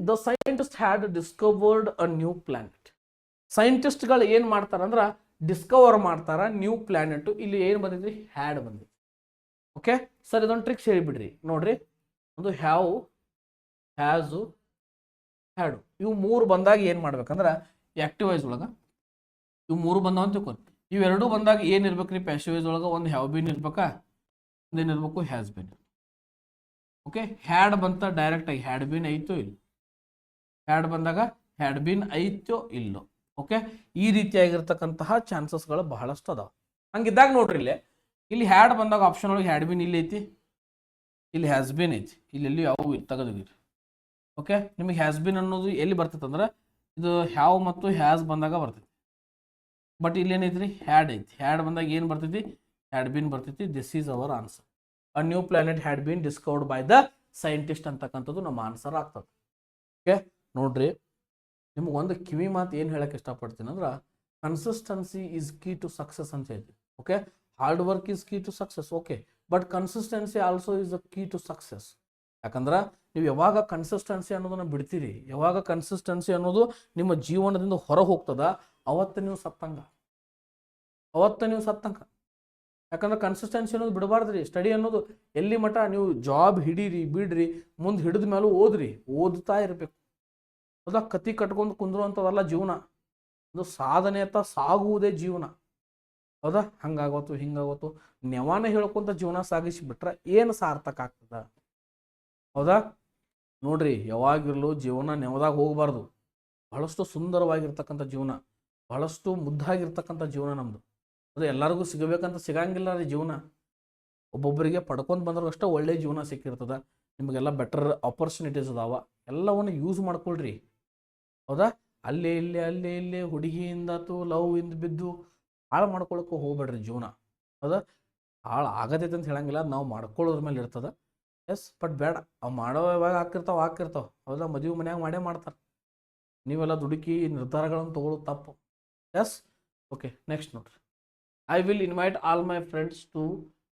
The scientist had discovered a new planet. ಸೈಂಟಿಸ್ಟ್ಗಳು ಏನು ಮಾಡ್ತಾರಂದ್ರೆ ಡಿಸ್ಕವರ್ ಮಾಡ್ತಾರ ನ್ಯೂ ಪ್ಲಾನೆಟ್. ಇಲ್ಲಿ ಏನು ಬಂದಿದ್ರಿ? ಹ್ಯಾಡ್ ಬಂದಿದೆ. ಓಕೆ ಸರ್, ಇದೊಂದು ಟ್ರಿಕ್ಸ್ ಹೇಳಿಬಿಡ್ರಿ ನೋಡ್ರಿ. ಒಂದು ಹ್ಯಾವ್, ಹ್ಯಾಸು, ಹ್ಯಾಡು, ಇವು ಮೂರು ಬಂದಾಗ ಏನು ಮಾಡ್ಬೇಕಂದ್ರೆ ಆಕ್ಟಿವ್ ವೈಸ್ ಒಳಗೆ ಇವು ಮೂರು ಬಂದಾವ ಅಂತ ತಿಳ್ಕೊಂಡು, ಇವೆರಡು ಬಂದಾಗ ಏನು ಇರ್ಬೇಕ್ರಿ? ಪ್ಯಾಸಿವ್ ವೈಸ್ ಒಳಗೆ ಒಂದು ಹ್ಯಾವ್ ಬಿನ್ ಇರ್ಬೇಕಾ, ಒಂದೇನಿರ್ಬೇಕು? Has been. ಓಕೆ, ಹ್ಯಾಡ್ ಬಂತ ಡೈರೆಕ್ಟ್ ಆಗಿ ಹ್ಯಾಡ್ ಬಿನ್ ಐತೋ ಇಲ್ಲ, ಹ್ಯಾಡ್ ಬಂದಾಗ ಹ್ಯಾಡ್ ಬಿನ್ ಐತೋ ಇಲ್ಲೋ. ಓಕೆ, ಈ ರೀತಿಯಾಗಿರ್ತಕ್ಕಂತಹ ಚಾನ್ಸಸ್ಗಳು ಬಹಳಷ್ಟು ಅದಾವ. ಹಂಗಿದ್ದಾಗ ನೋಡ್ರಿ, ಇಲ್ಲಿ ಹ್ಯಾಡ್ ಬಂದಾಗ ಆಪ್ಷನ್ ಒಳಗೆ ಹ್ಯಾಡ್ ಬಿನ್ ಇಲ್ಲಿ ಐತಿ, ಇಲ್ಲಿ ಹ್ಯಾಸ್ ಬಿನ್ ಐತಿ, ಇಲ್ಲಿ ಯಾವ ತೆಗೆದಿರಿ. ಓಕೆ, ನಿಮಗೆ ಹ್ಯಾಸ್ ಬಿನ್ ಅನ್ನೋದು ಎಲ್ಲಿ ಬರ್ತೈತೆ ಅಂದ್ರೆ ಇದು ಹ್ಯಾವ್ ಮತ್ತು ಹ್ಯಾಸ್ ಬಂದಾಗ ಬರ್ತೈತಿ. ಬಟ್ ಇಲ್ಲಿ ಏನೈತ್ರಿ? ಹ್ಯಾಡ್ ಐತಿ. ಹ್ಯಾಡ್ ಬಂದಾಗ ಏನು ಬರ್ತೈತಿ? ಹ್ಯಾಡ್ ಬಿನ್ ಬರ್ತೈತಿ. This is our answer. A new planet had been discovered by the scientist ಅಂತಕ್ಕಂಥದ್ದು ನಮ್ಮ ಆನ್ಸರ್ ಆಗ್ತದೆ. ಓಕೆ ನೋಡ್ರಿ, ನಿಮ್ಗೆ ಒಂದು ಕಿವಿ ಮಾತು ಏನು ಹೇಳಕ್ಕೆ ಇಷ್ಟಪಡ್ತೀನಿ ಅಂದ್ರೆ consistency is key to success ಅಂತ ಹೇಳ್ತೀವಿ. Okay, hard work is key to success. Okay, but consistency also is a key to success. ಯಾಕಂದ್ರೆ ನೀವು ಯಾವಾಗ ಕನ್ಸಿಸ್ಟೆನ್ಸಿ ಅನ್ನೋದನ್ನ ಬಿಡ್ತೀರಿ, ಯಾವಾಗ ಕನ್ಸಿಸ್ಟೆನ್ಸಿ ಅನ್ನೋದು ನಿಮ್ಮ ಜೀವನದಿಂದ ಹೊರ ಹೋಗ್ತದ, ಅವತ್ತು ನೀವು ಸತ್ತಂಗ. ಯಾಕಂದ್ರೆ ಕನ್ಸಿಸ್ಟೆನ್ಸಿ ಅನ್ನೋದು ಬಿಡಬಾರ್ದ್ರಿ. ಸ್ಟಡಿ ಅನ್ನೋದು ಎಲ್ಲಿ ಮಠ ನೀವು ಜಾಬ್ ಹಿಡೀರಿ ಬಿಡ್ರಿ, ಮುಂದೆ ಹಿಡಿದ ಮೇಲೂ ಓದ್ತಾ ಇರಬೇಕು. ಹೌದಾ? ಕತಿ ಕಟ್ಕೊಂಡು ಕುಂದ್ರುವಂಥದ್ದಲ್ಲ ಜೀವನ. ಒಂದು ಸಾಧನೆ ಅಂತ ಸಾಗುವುದೇ ಜೀವನ. ಹೌದಾ? ಹಂಗಾಗೋತು ಹಿಂಗಾಗೋತು ನೆವಾನ ಹೇಳ್ಕೊಂತ ಜೀವನ ಸಾಗಿಸಿಬಿಟ್ರೆ ಏನು ಸಾರ್ಥಕ ಆಗ್ತದ? ಹೌದಾ? ನೋಡ್ರಿ, ಯಾವಾಗಿರ್ಲು ಜೀವನ ನೆವದಾಗ ಹೋಗಬಾರ್ದು. ಬಹಳಷ್ಟು ಸುಂದರವಾಗಿರ್ತಕ್ಕಂಥ ಜೀವನ, ಬಹಳಷ್ಟು ಮುದ್ದಾಗಿರ್ತಕ್ಕಂಥ ಜೀವನ ನಮ್ಮದು. ಅದು ಎಲ್ಲರಿಗೂ ಸಿಗಬೇಕಂತ ಸಿಗಂಗಿಲ್ಲ ರೀ ಜೀವನ. ಒಬ್ಬೊಬ್ಬರಿಗೆ ಪಡ್ಕೊಂಡು ಬಂದ್ರೆ ಅಷ್ಟೇ ಒಳ್ಳೆ ಜೀವನ ಸಿಕ್ಕಿರ್ತದ. ನಿಮಗೆಲ್ಲ ಬೆಟರ್ ಆಪರ್ಚುನಿಟೀಸ್ ಅದಾವ, ಎಲ್ಲವನ್ನು ಯೂಸ್ ಮಾಡ್ಕೊಳ್ರಿ. ಹೌದಾ? ಅಲ್ಲೇ ಇಲ್ಲೇ ಹುಡುಗಿಯಿಂದಾತು ಲವ್ ಇಂದ ಬಿದ್ದು ಹಾಳು ಮಾಡ್ಕೊಳಕ್ಕೆ ಹೋಗ್ಬೇಡ್ರಿ ಜೀವನ. ಹೌದಾ? ಹಾಳು ಆಗತೈತೆ ಅಂತ ಹೇಳಂಗಿಲ್ಲ, ನಾವು ಮಾಡ್ಕೊಳ್ಳೋದ್ರ ಮೇಲೆ ಇರ್ತದ. ಎಸ್, ಬಟ್ ಬೇಡ, ಅವು ಮಾಡೋ ಯಾವಾಗ ಹಾಕಿರ್ತಾವ. ಹೌದಾ? ಮದುವೆ ಮನ್ಯಾಗ ಮಾಡೇ ಮಾಡ್ತಾರೆ. ನೀವೆಲ್ಲ ದುಡುಕಿ ನಿರ್ಧಾರಗಳನ್ನು ತಗೊಳ್ಳೋದು ತಪ್ಪು. ಎಸ್, ಓಕೆ ನೆಕ್ಸ್ಟ್ ನೋಡ್ರಿ. I will invite all my friends to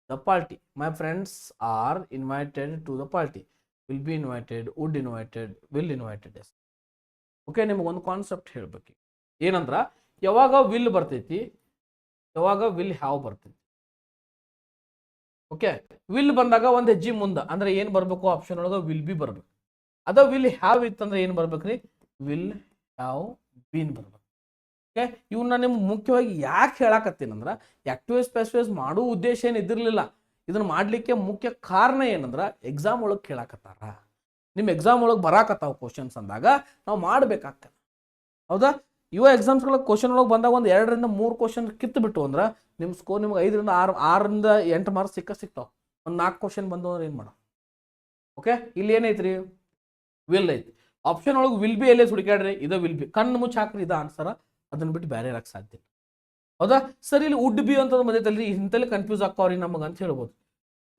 the party. My friends are invited to the party. Will be invited, would invited, will invited. Yes. Okay, ನಿಮಗೊಂದು ಕಾನ್ಸೆಪ್ಟ್ ಹೇಳ್ಬೇಕು. ಏನಂದ್ರೆ ಯಾವಾಗ ವಿಲ್ ಬರ್ತೈತಿ, ಯಾವಾಗ ವಿಲ್ ಹ್ಯಾವ್ ಬರ್ತೈತಿ. Okay, will ಬಂದಾಗ ಒಂದು ಹೆಜ್ಜೆ ಮುಂದೆ ಅಂದ್ರೆ ಏನು ಬರಬೇಕು? ಆಪ್ಷನ್ ಒಳಗೆ ವಿಲ್ ಬಿ ಬರ್ಬೇಕು. ಅದ ವಿಲ್ ಹ್ಯಾವ್ ಇತ್ತಂದ್ರೆ ಏನು ಬರ್ಬೇಕ್ರಿ? ವಿಲ್ ಹ್ಯಾವ್ ಬೀನ್ ಬರ್ಬೇಕು. ಓಕೆ, ಇವನ್ನ ನಿಮ್ಗೆ ಮುಖ್ಯವಾಗಿ ಯಾಕೆ ಹೇಳಕತ್ತೀನಂದ್ರೆ ಆಕ್ಟಿವ್ ಪ್ಯಾಸಿವ್ ಮಾಡೋ ಉದ್ದೇಶ ಏನು ಇದಿರಲಿಲ್ಲ. ಇದನ್ನ ಮಾಡಲಿಕ್ಕೆ ಮುಖ್ಯ ಕಾರಣ ಏನಂದ್ರೆ ಎಕ್ಸಾಮ್ ಒಳಗೆ ಕೇಳಾಕತ್ತಾರ. ನಿಮ್ಮ ಎಕ್ಸಾಮ್ ಒಳಗೆ ಬರಾಕತ್ತಾವ ಕ್ವಶನ್ಸ್ ಅಂದಾಗ ನಾವು ಮಾಡಬೇಕಾಗ್ತದೆ. ಹೌದಾ? ಇವ ಎಕ್ಸಾಮ್ಸ್ಗಳಿಗೆ ಕ್ವಶನ್ ಒಳಗೆ ಬಂದಾಗ ಒಂದು 2 ರಿಂದ 3 ಕ್ವಶನ್ ಕಿತ್ತು ಬಿಟ್ಟು ಅಂದ್ರೆ ನಿಮ್ಮ ಸ್ಕೋರ್ ನಿಮ್ಗೆ 5 ರಿಂದ 8 ಮಾರ್ಕ್ಸ್ ಸಿಗ್ತಾವ. ಒಂದು 4 ಕ್ವಶನ್ ಬಂದು ಅಂದ್ರೆ ಏನು ಮಾಡೋ? ಓಕೆ, ಇಲ್ಲಿ ಏನೈತ್ರಿ? ವಿಲ್ ಐತಿ. ಆಪ್ಷನ್ ಒಳಗೆ ವಿಲ್ ಬಿ ಎಲ್ಲೇ ಹುಡುಕಾಡ್ರಿ, ಇದು ವಿಲ್ ಬಿ ಕಣ್ಣು ಮುಚ್ಚಿ ಹಾಕ್ರಿ, ಇದು ಆನ್ಸರ. ಅದನ್ನ ಬಿಟ್ಟು ಬೇರೆ ಇರಕ್ಕೆ ಸಾಧ್ಯ. ಹೌದಾ? ಸರ್, ಇಲ್ಲಿ ವುಡ್ ಬಿ ಅಂತ ಬಂದೈತಲ್ರಿ, ಇಂತಲ್ಲಿ ಕನ್ಫ್ಯೂಸ್ ಆಗ್ತಾವ್ರಿ ನಮಗೆ ಅಂತ ಹೇಳ್ಬೋದು.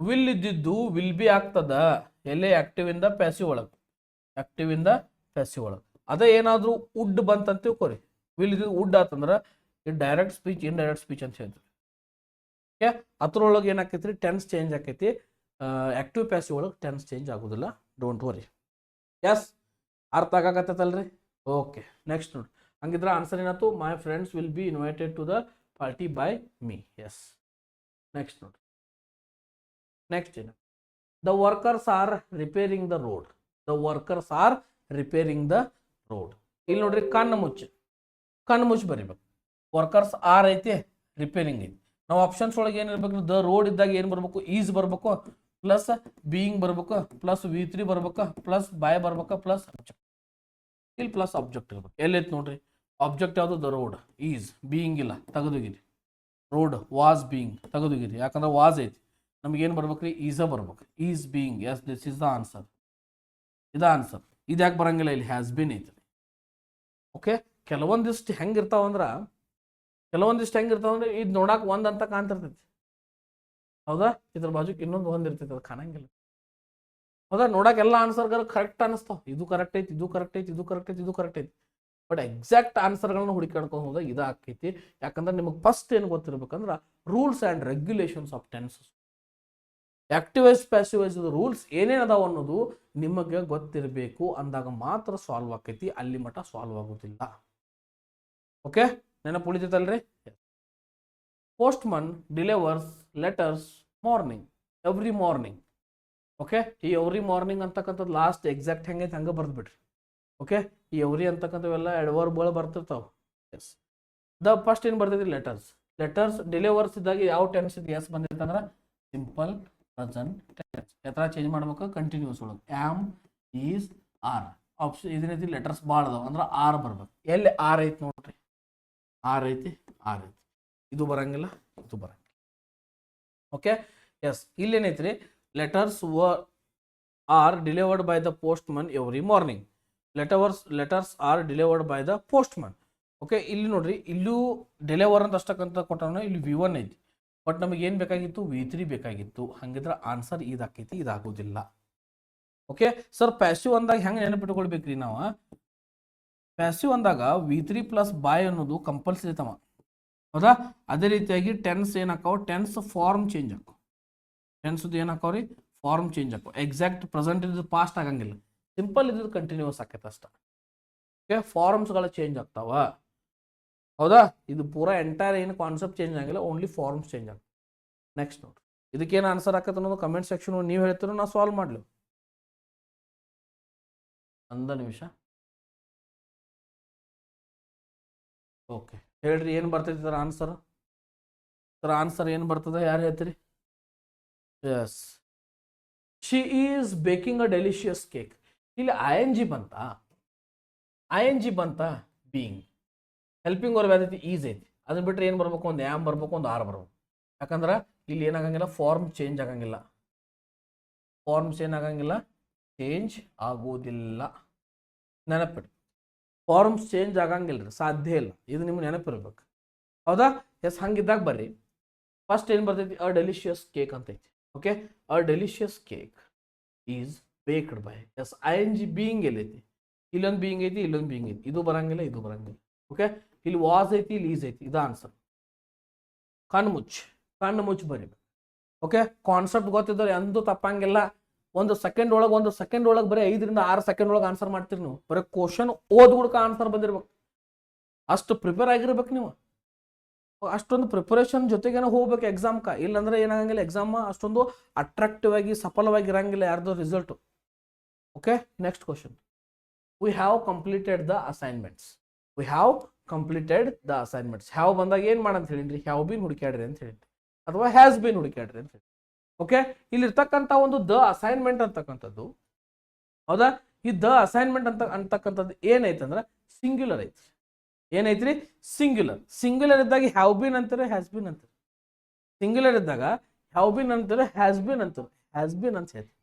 ವಿಲ್ ಇದ್ದಿದ್ದು ವಿಲ್ ಬಿ ಆಗ್ತದ ಎಲ್ಲೇ ಆಕ್ಟಿವ್ ಇಂದ ಪ್ಯಾಸಿವ್ ಒಳಗೆ, ಅದೇ ಏನಾದರೂ ವುಡ್ ಬಂತಂತ ತಿಳ್ಕೊರಿ. ವಿಲ್ ಇದ್ದು ವುಡ್ ಆತಂದ್ರೆ ಇದು ಡೈರೆಕ್ಟ್ ಸ್ಪೀಚ್, ಇಂಡೈರೆಕ್ಟ್ ಸ್ಪೀಚ್ ಅಂತ ಹೇಳ್ತೀವಿ. ಓಕೆ, ಅದ್ರೊಳಗೆ ಏನಾಕೈತಿ? ಟೆನ್ಸ್ ಚೇಂಜ್ ಆಕೈತಿ. ಆಕ್ಟಿವ್ ಪ್ಯಾಸಿವ್ ಒಳಗೆ ಟೆನ್ಸ್ ಚೇಂಜ್ ಆಗೋದಿಲ್ಲ. Don't worry. ಎಸ್, ಅರ್ಥ ಆಗಾಕತ್ತಲ್ರಿ? ಓಕೆ, ನೆಕ್ಸ್ಟ್ ನೋಡಿ. ಹಂಗಿದ್ರೆ ಆನ್ಸರ್ ಏನಾಯ್ತು? My friends will be invited to the party by me. Yes, next ನೋಡಿ. ನೆಕ್ಸ್ಟ್ ಏನು? The workers are repairing the road. ಇಲ್ಲಿ ನೋಡ್ರಿ, ಕಣ್ಣು ಮುಚ್ಚಿ ಬರಿಬೇಕು. ವರ್ಕರ್ಸ್ ಆರ್ ಐತಿ, ರಿಪೇರಿಂಗ್ ಐತಿ. ನಾವು ಆಪ್ಷನ್ಸ್ ಒಳಗೆ ಏನಿರ್ಬೇಕು? ದ ರೋಡ್ ಇದ್ದಾಗ ಏನು ಬರ್ಬೇಕು? ಈಸ್ ಬರ್ಬೇಕು, ಪ್ಲಸ್ ಬೀಯಿಂಗ್ ಬರ್ಬೇಕು, ಪ್ಲಸ್ V3 ಬರ್ಬೇಕು, ಪ್ಲಸ್ ಬೈ ಬರ್ಬೇಕು, ಪ್ಲಸ್ ಆಬ್ಜೆಕ್ಟ್. ಇಲ್ಲಿ ಪ್ಲಸ್ ಆಬ್ಜೆಕ್ಟ್ ಇರ್ಬೇಕು. ಎಲ್ಲೈತಿ ನೋಡ್ರಿ ಆಬ್ಜೆಕ್ಟ್ ಯಾವುದು? The road. ಈಸ್ ಬೀಯಿಂಗ್ ಇಲ್ಲ, ತೆಗೆದೋಗಿರಿ. ರೋಡ್ ವಾಸ್ ಬೀಯಿಂಗ್ ತೆಗೆದೋಗಿರಿ, ಯಾಕಂದ್ರೆ ವಾಸ್ ಐತಿ. ನಮಗೇನು ಬರ್ಬೇಕ್ರಿ? ಈಸ ಬರ್ಬೇಕು. Is being. Yes, this is the answer. ಇದು ಯಾಕೆ ಬರಂಗಿಲ್ಲ? ಇಲ್ಲಿ ಹ್ಯಾಸ್ ಬಿನ್ ಐತಿ. ಓಕೆ, ಕೆಲವೊಂದಿಷ್ಟು ಹೆಂಗಿರ್ತಾವಂದ್ರೆ ಇದು ನೋಡಕ್ ಒಂದ್ ಅಂತ ಕಾಣ್ತಿರ್ತೈತಿ. ಹೌದಾ? ಇದ್ರ ಬಾಜುಕ್ ಇನ್ನೊಂದು ಒಂದ್ ಇರ್ತೈತಿ, ಅದು ಕಾಣಂಗಿಲ್ಲ. ಹೌದಾ, ನೋಡಕ್ಕೆ ಎಲ್ಲ ಆನ್ಸರ್ಗಳು ಕರೆಕ್ಟ್ ಅನಿಸ್ತಾವ, ಇದು ಕರೆಕ್ಟ್ ಐತಿ, ಇದು ಕರೆಕ್ಟ್ ಐತಿ, ಇದು ಕರೆಕ್ಟ್ ಐತಿ, ಇದು ಕರೆಕ್ಟ್ ಐತಿ. ಬಟ್ ಎಕ್ಸಾಕ್ಟ್ ಆನ್ಸರ್ಗಳನ್ನ ಹುಡುಕಾಡ್ಕೊಂಡು ಹೋದಾಗ ಇದು ಆಕೈತಿ. ಯಾಕಂದ್ರೆ ನಿಮಗೆ ಫಸ್ಟ್ ಏನು ಗೊತ್ತಿರ್ಬೇಕಂದ್ರೆ rules and regulations of tenses, active voice passive voice rules ಏನೇನು ಅದಾವ ಅನ್ನೋದು ನಿಮಗೆ ಗೊತ್ತಿರಬೇಕು. ಅಂದಾಗ ಮಾತ್ರ ಸಾಲ್ವ್ ಆಕೈತಿ, ಅಲ್ಲಿ ಮಟ್ಟ ಸಾಲ್ವ್ ಆಗೋದಿಲ್ಲ. ಓಕೆ, ನೆನಪು ಉಳಿತೈತಲ್ರಿ? Postman delivers letters morning, every morning. Okay, ಈ ಎವ್ರಿ ಮಾರ್ನಿಂಗ್ ಅಂತಕ್ಕಂಥದ್ದು ಲಾಸ್ಟ್ ಎಕ್ಸಾಕ್ಟ್ ಹೆಂಗೈತೆ ಹಂಗೆ ಬರ್ದ್ಬಿಡ್ರಿ. ಓಕೆ, ಈ ಎವ್ರಿ ಅಂತಕ್ಕಂಥವೆಲ್ಲ ಎಡ್ವರ್ಬ್ಗಳು ಬರ್ತಿರ್ತಾವೆ. ಎಸ್, ದ ಫಸ್ಟ್ ಏನು ಬರ್ತೈತಿ? ಲೆಟರ್ಸ್. ಲೆಟರ್ಸ್ ಡೆಲಿವರ್ಸ್ ಇದ್ದಾಗ ಯಾವ ಟೆನ್ಸ್ ಇದೆ? ಎಸ್ ಬಂದಿತ್ತು ಅಂದ್ರೆ ಸಿಂಪಲ್ ಪ್ರೆಸೆಂಟ್ ಟೆನ್ಸ್. ಯಾವ ಚೇಂಜ್ ಮಾಡ್ಬೇಕು? ಕಂಟಿನ್ಯೂಸ್ ಒಳಗೆ ಆಮ್, ಈಸ್, ಆರ್. ಆಪ್ಷನ್ ಇದೇನೈತಿ? ಲೆಟರ್ಸ್ ಭಾಳ ಅದಾವ ಅಂದ್ರೆ ಆರ್ ಬರ್ಬೇಕು. ಎಲ್ಲಿ ಆರ್ ಐತಿ ನೋಡ್ರಿ, ಆರ್ ಐತಿ, ಆರ್ ಐತಿ. ಇದು ಬರಂಗಿಲ್ಲ, ಇದು ಬರಂಗಿಲ್ಲ. ಓಕೆ, ಎಸ್, ಇಲ್ಲೇನೈತ್ರಿ? Letters are delivered by the postman every morning. Letters are delivered by the postman. Okay, ಇಲ್ಲಿ ನೋಡ್ರಿ, ಇಲ್ಲೂ ಡೆಲಿವರ್ ಅಂತ ಅಷ್ಟಕ್ಕಂತ ಕೊಟ್ಟವನ, ಇಲ್ಲಿ V1 ಐತಿ. ಬಟ್ ನಮಗೆ ಏನು ಬೇಕಾಗಿತ್ತು? V3 ಬೇಕಾಗಿತ್ತು. ಹಂಗಿದ್ರೆ ಆನ್ಸರ್ ಇದಾಕೈತಿ, ಇದಾಗೋದಿಲ್ಲ. ಓಕೆ ಸರ್, ಪ್ಯಾಸಿವ್ ಅಂದಾಗ ಹೆಂಗೆ ನೆನಪಿಟ್ಕೊಳ್ಬೇಕ್ರಿ ನಾವು? ಪ್ಯಾಸಿವ್ ಅಂದಾಗ V3 ಪ್ಲಸ್ ಬಾಯ್ ಅನ್ನೋದು ಕಂಪಲ್ಸರಿ ತಮ್ಮ, ಹೌದಾ? ಅದೇ ರೀತಿಯಾಗಿ ಟೆನ್ಸ್ ಏನಾಕಾವ? ಟೆನ್ಸ್ ಫಾರ್ಮ್ ಚೇಂಜ್ ಹಾಕೋ. ಟೆನ್ಸ್ದು ಏನಾಕಾವ್ರಿ? ಫಾರ್ಮ್ ಚೇಂಜ್ ಹಾಕೋ. ಎಕ್ಸಾಕ್ಟ್ ಪ್ರೆಸೆಂಟ್ ಇದ್ದು ಪಾಸ್ಟ್ ಆಗಂಗಿಲ್ಲ, ಸಿಂಪಲ್ ಇದ್ದು ಕಂಟಿನ್ಯೂಸ್ ಆಕೈತೆ ಅಷ್ಟ. ಓಕೆ, ಫಾರ್ಮ್ಸ್ಗಳು ಚೇಂಜ್ ಆಗ್ತಾವ, ಹೌದಾ? ಇದು ಪೂರಾ ಎಂಟೈರ್ ಏನು ಕಾನ್ಸೆಪ್ಟ್ ಚೇಂಜ್ ಆಗಿಲ್ಲ, ಓನ್ಲಿ ಫಾರ್ಮ್ಸ್ ಚೇಂಜ್ ಆಗ್ತವೆ. ನೆಕ್ಸ್ಟ್ ನೋಡ್ರಿ, ಇದಕ್ಕೇನು ಆನ್ಸರ್ ಆಕತ್ತೆ ಅನ್ನೋದು ಕಮೆಂಟ್ ಸೆಕ್ಷನ್ ನೀವು ಹೇಳ್ತೀರೋ ನಾ ಸಾಲ್ವ್ ಮಾಡ್ಲಿ. ಒಂದು ನಿಮಿಷ. ಓಕೆ, ಹೇಳ್ರಿ ಏನು ಬರ್ತೈತಿ ಸರ್ ಆನ್ಸರ್? ಸರ್ ಆನ್ಸರ್ ಏನು ಬರ್ತದೆ? ಯಾರು ಹೇಳ್ತೀರಿ? Yes, she is baking a delicious cake. ಇಲ್ಲಿ ING ಬಂತ, ING ಬಂತ, ಬೀಯಿಂಗ್. ಹೆಲ್ಪಿಂಗ್ ವರ್ಬ್ ಯಾವ್ದೈತಿ? ಈಸ್ ಐತಿ. ಅದನ್ನ ಬಿಟ್ಟರೆ ಏನು ಬರ್ಬೇಕು? ಒಂದು ಆಮ್ ಬರ್ಬೇಕು, ಒಂದು ಆರ್ ಬರ್ಬೇಕು. ಯಾಕಂದ್ರೆ ಇಲ್ಲಿ ಏನಾಗಂಗಿಲ್ಲ, ಫಾರ್ಮ್ ಚೇಂಜ್ ಆಗಂಗಿಲ್ಲ. ಫಾರ್ಮ್ಸ್ ಏನಾಗಂಗಿಲ್ಲ, ಚೇಂಜ್ ಆಗೋದಿಲ್ಲ. ನೆನಪಿಡಿ, ಫಾರ್ಮ್ಸ್ ಚೇಂಜ್ ಆಗಂಗಿಲ್ಲ ರೀ, ಸಾಧ್ಯ ಇಲ್ಲ. ಇದು ನಿಮ್ಗೆ ನೆನಪಿರ್ಬೇಕು, ಹೌದಾ? ಎಸ್, ಹಂಗಿದ್ದಾಗ ಬರ್ರಿ, ಫಸ್ಟ್ ಏನು ಬರ್ತೈತಿ? ಅ ಡೆಲಿಷಿಯಸ್ ಕೇಕ್ ಅಂತೈತಿ. Okay, a delicious cake is baked by. Yes, ING being ಎಲ್ಲೈತಿ? ಇಲ್ಲೊಂದು ಬೀಯಿಂಗ್ ಐತಿ, ಇಲ್ಲೊಂದು ಬೀಯಿಂಗ್ ಐತಿ. ಇದು ಬರಂಗಿಲ್ಲ, ಇದು ಬರಂಗಿಲ್ಲ. ಓಕೆ, ಇಲ್ಲಿ ವಾಸ್ ಐತಿ, ಇಲ್ಲಿ ಈಸ್ ಐತಿ. ಇದು ಆನ್ಸರ್. ಕಣ್ಣು ಮುಚ್ಚಿ ಬರೀಬೇಕು. ಓಕೆ, ಕಾನ್ಸೆಪ್ಟ್ ಗೊತ್ತಿದ್ದವ್ರು ಎಂದೂ ತಪ್ಪಂಗಿಲ್ಲ. ಒಂದು ಸೆಕೆಂಡ್ ಒಳಗೆ ಬರೀ 5 ರಿಂದ 6 ಸೆಕೆಂಡ್ ಒಳಗೆ ಆನ್ಸರ್ ಮಾಡ್ತೀರಿ ನೀವು. ಬರೀ ಕ್ವಶನ್ ಓದ್ಬಿಡ್ಕ ಆನ್ಸರ್ ಬಂದಿರ್ಬೇಕು, ಅಷ್ಟು ಪ್ರಿಪೇರ್ ಆಗಿರ್ಬೇಕು ನೀವು. ಅಷ್ಟೊಂದು ಪ್ರಿಪರೇಷನ್ ಜೊತೆಗೇನೆ ಹೋಗ್ಬೇಕು ಎಕ್ಸಾಮ್ಕ. ಇಲ್ಲಾಂದ್ರೆ ಏನಾಗಂಗಿಲ್ಲ, ಎಕ್ಸಾಮ್ ಅಷ್ಟೊಂದು ಅಟ್ರಾಕ್ಟಿವ್ ಆಗಿ ಸಫಲವಾಗಿ ಇರಂಗಿಲ್ಲ ಯಾರ್ದು result. Okay, next question. We have completed the assignments. Have ಬಂದಾಗ ಏನು ಮಾಡಂತ ಹೇಳಿನ್ರಿ? ಹ್ಯಾವ್ ಬೀನ್ ಹುಡುಕ್ಯಾಡ್ರಿ ಅಂತ ಹೇಳಿನ್ರಿ, ಅಥವಾ ಹ್ಯಾಸ್ ಬೀನ್ ಹುಡುಕ್ಯಾಡ್ರಿ ಅಂತ ಹೇಳಿ. ಓಕೆ, ಇಲ್ಲಿರ್ತಕ್ಕಂಥ ಒಂದು ದ ಅಸೈನ್ಮೆಂಟ್ ಅಂತಕ್ಕಂಥದ್ದು, ಹೌದಾ? ಈ ದ ಅಸೈನ್ಮೆಂಟ್ ಅಂತಕ್ಕಂಥದ್ದು ಏನೈತಂದ್ರೆ ಸಿಂಗ್ಯುಲರ್ ಐತಿ. ಏನೈತ್ರಿ? ಸಿಂಗ್ಯುಲರ್ ಇದ್ದಾಗ ಹ್ಯಾವ್ ಬೀನ್ ಅಂತಾರೆ, ಹ್ಯಾಸ್ ಬೀನ್ ಅಂತಾರೆ. ಸಿಂಗ್ಯುಲರ್ ಇದ್ದಾಗ ಹ್ಯಾವ್ ಬೀನ್ ಅಂತಾರೆ, ಹ್ಯಾಸ್ ಬೀನ್ ಅಂತಾರೆ. ಹ್ಯಾಸ್ ಬೀನ್ ಅಂತ ಹೇಳ್ತೀವಿ.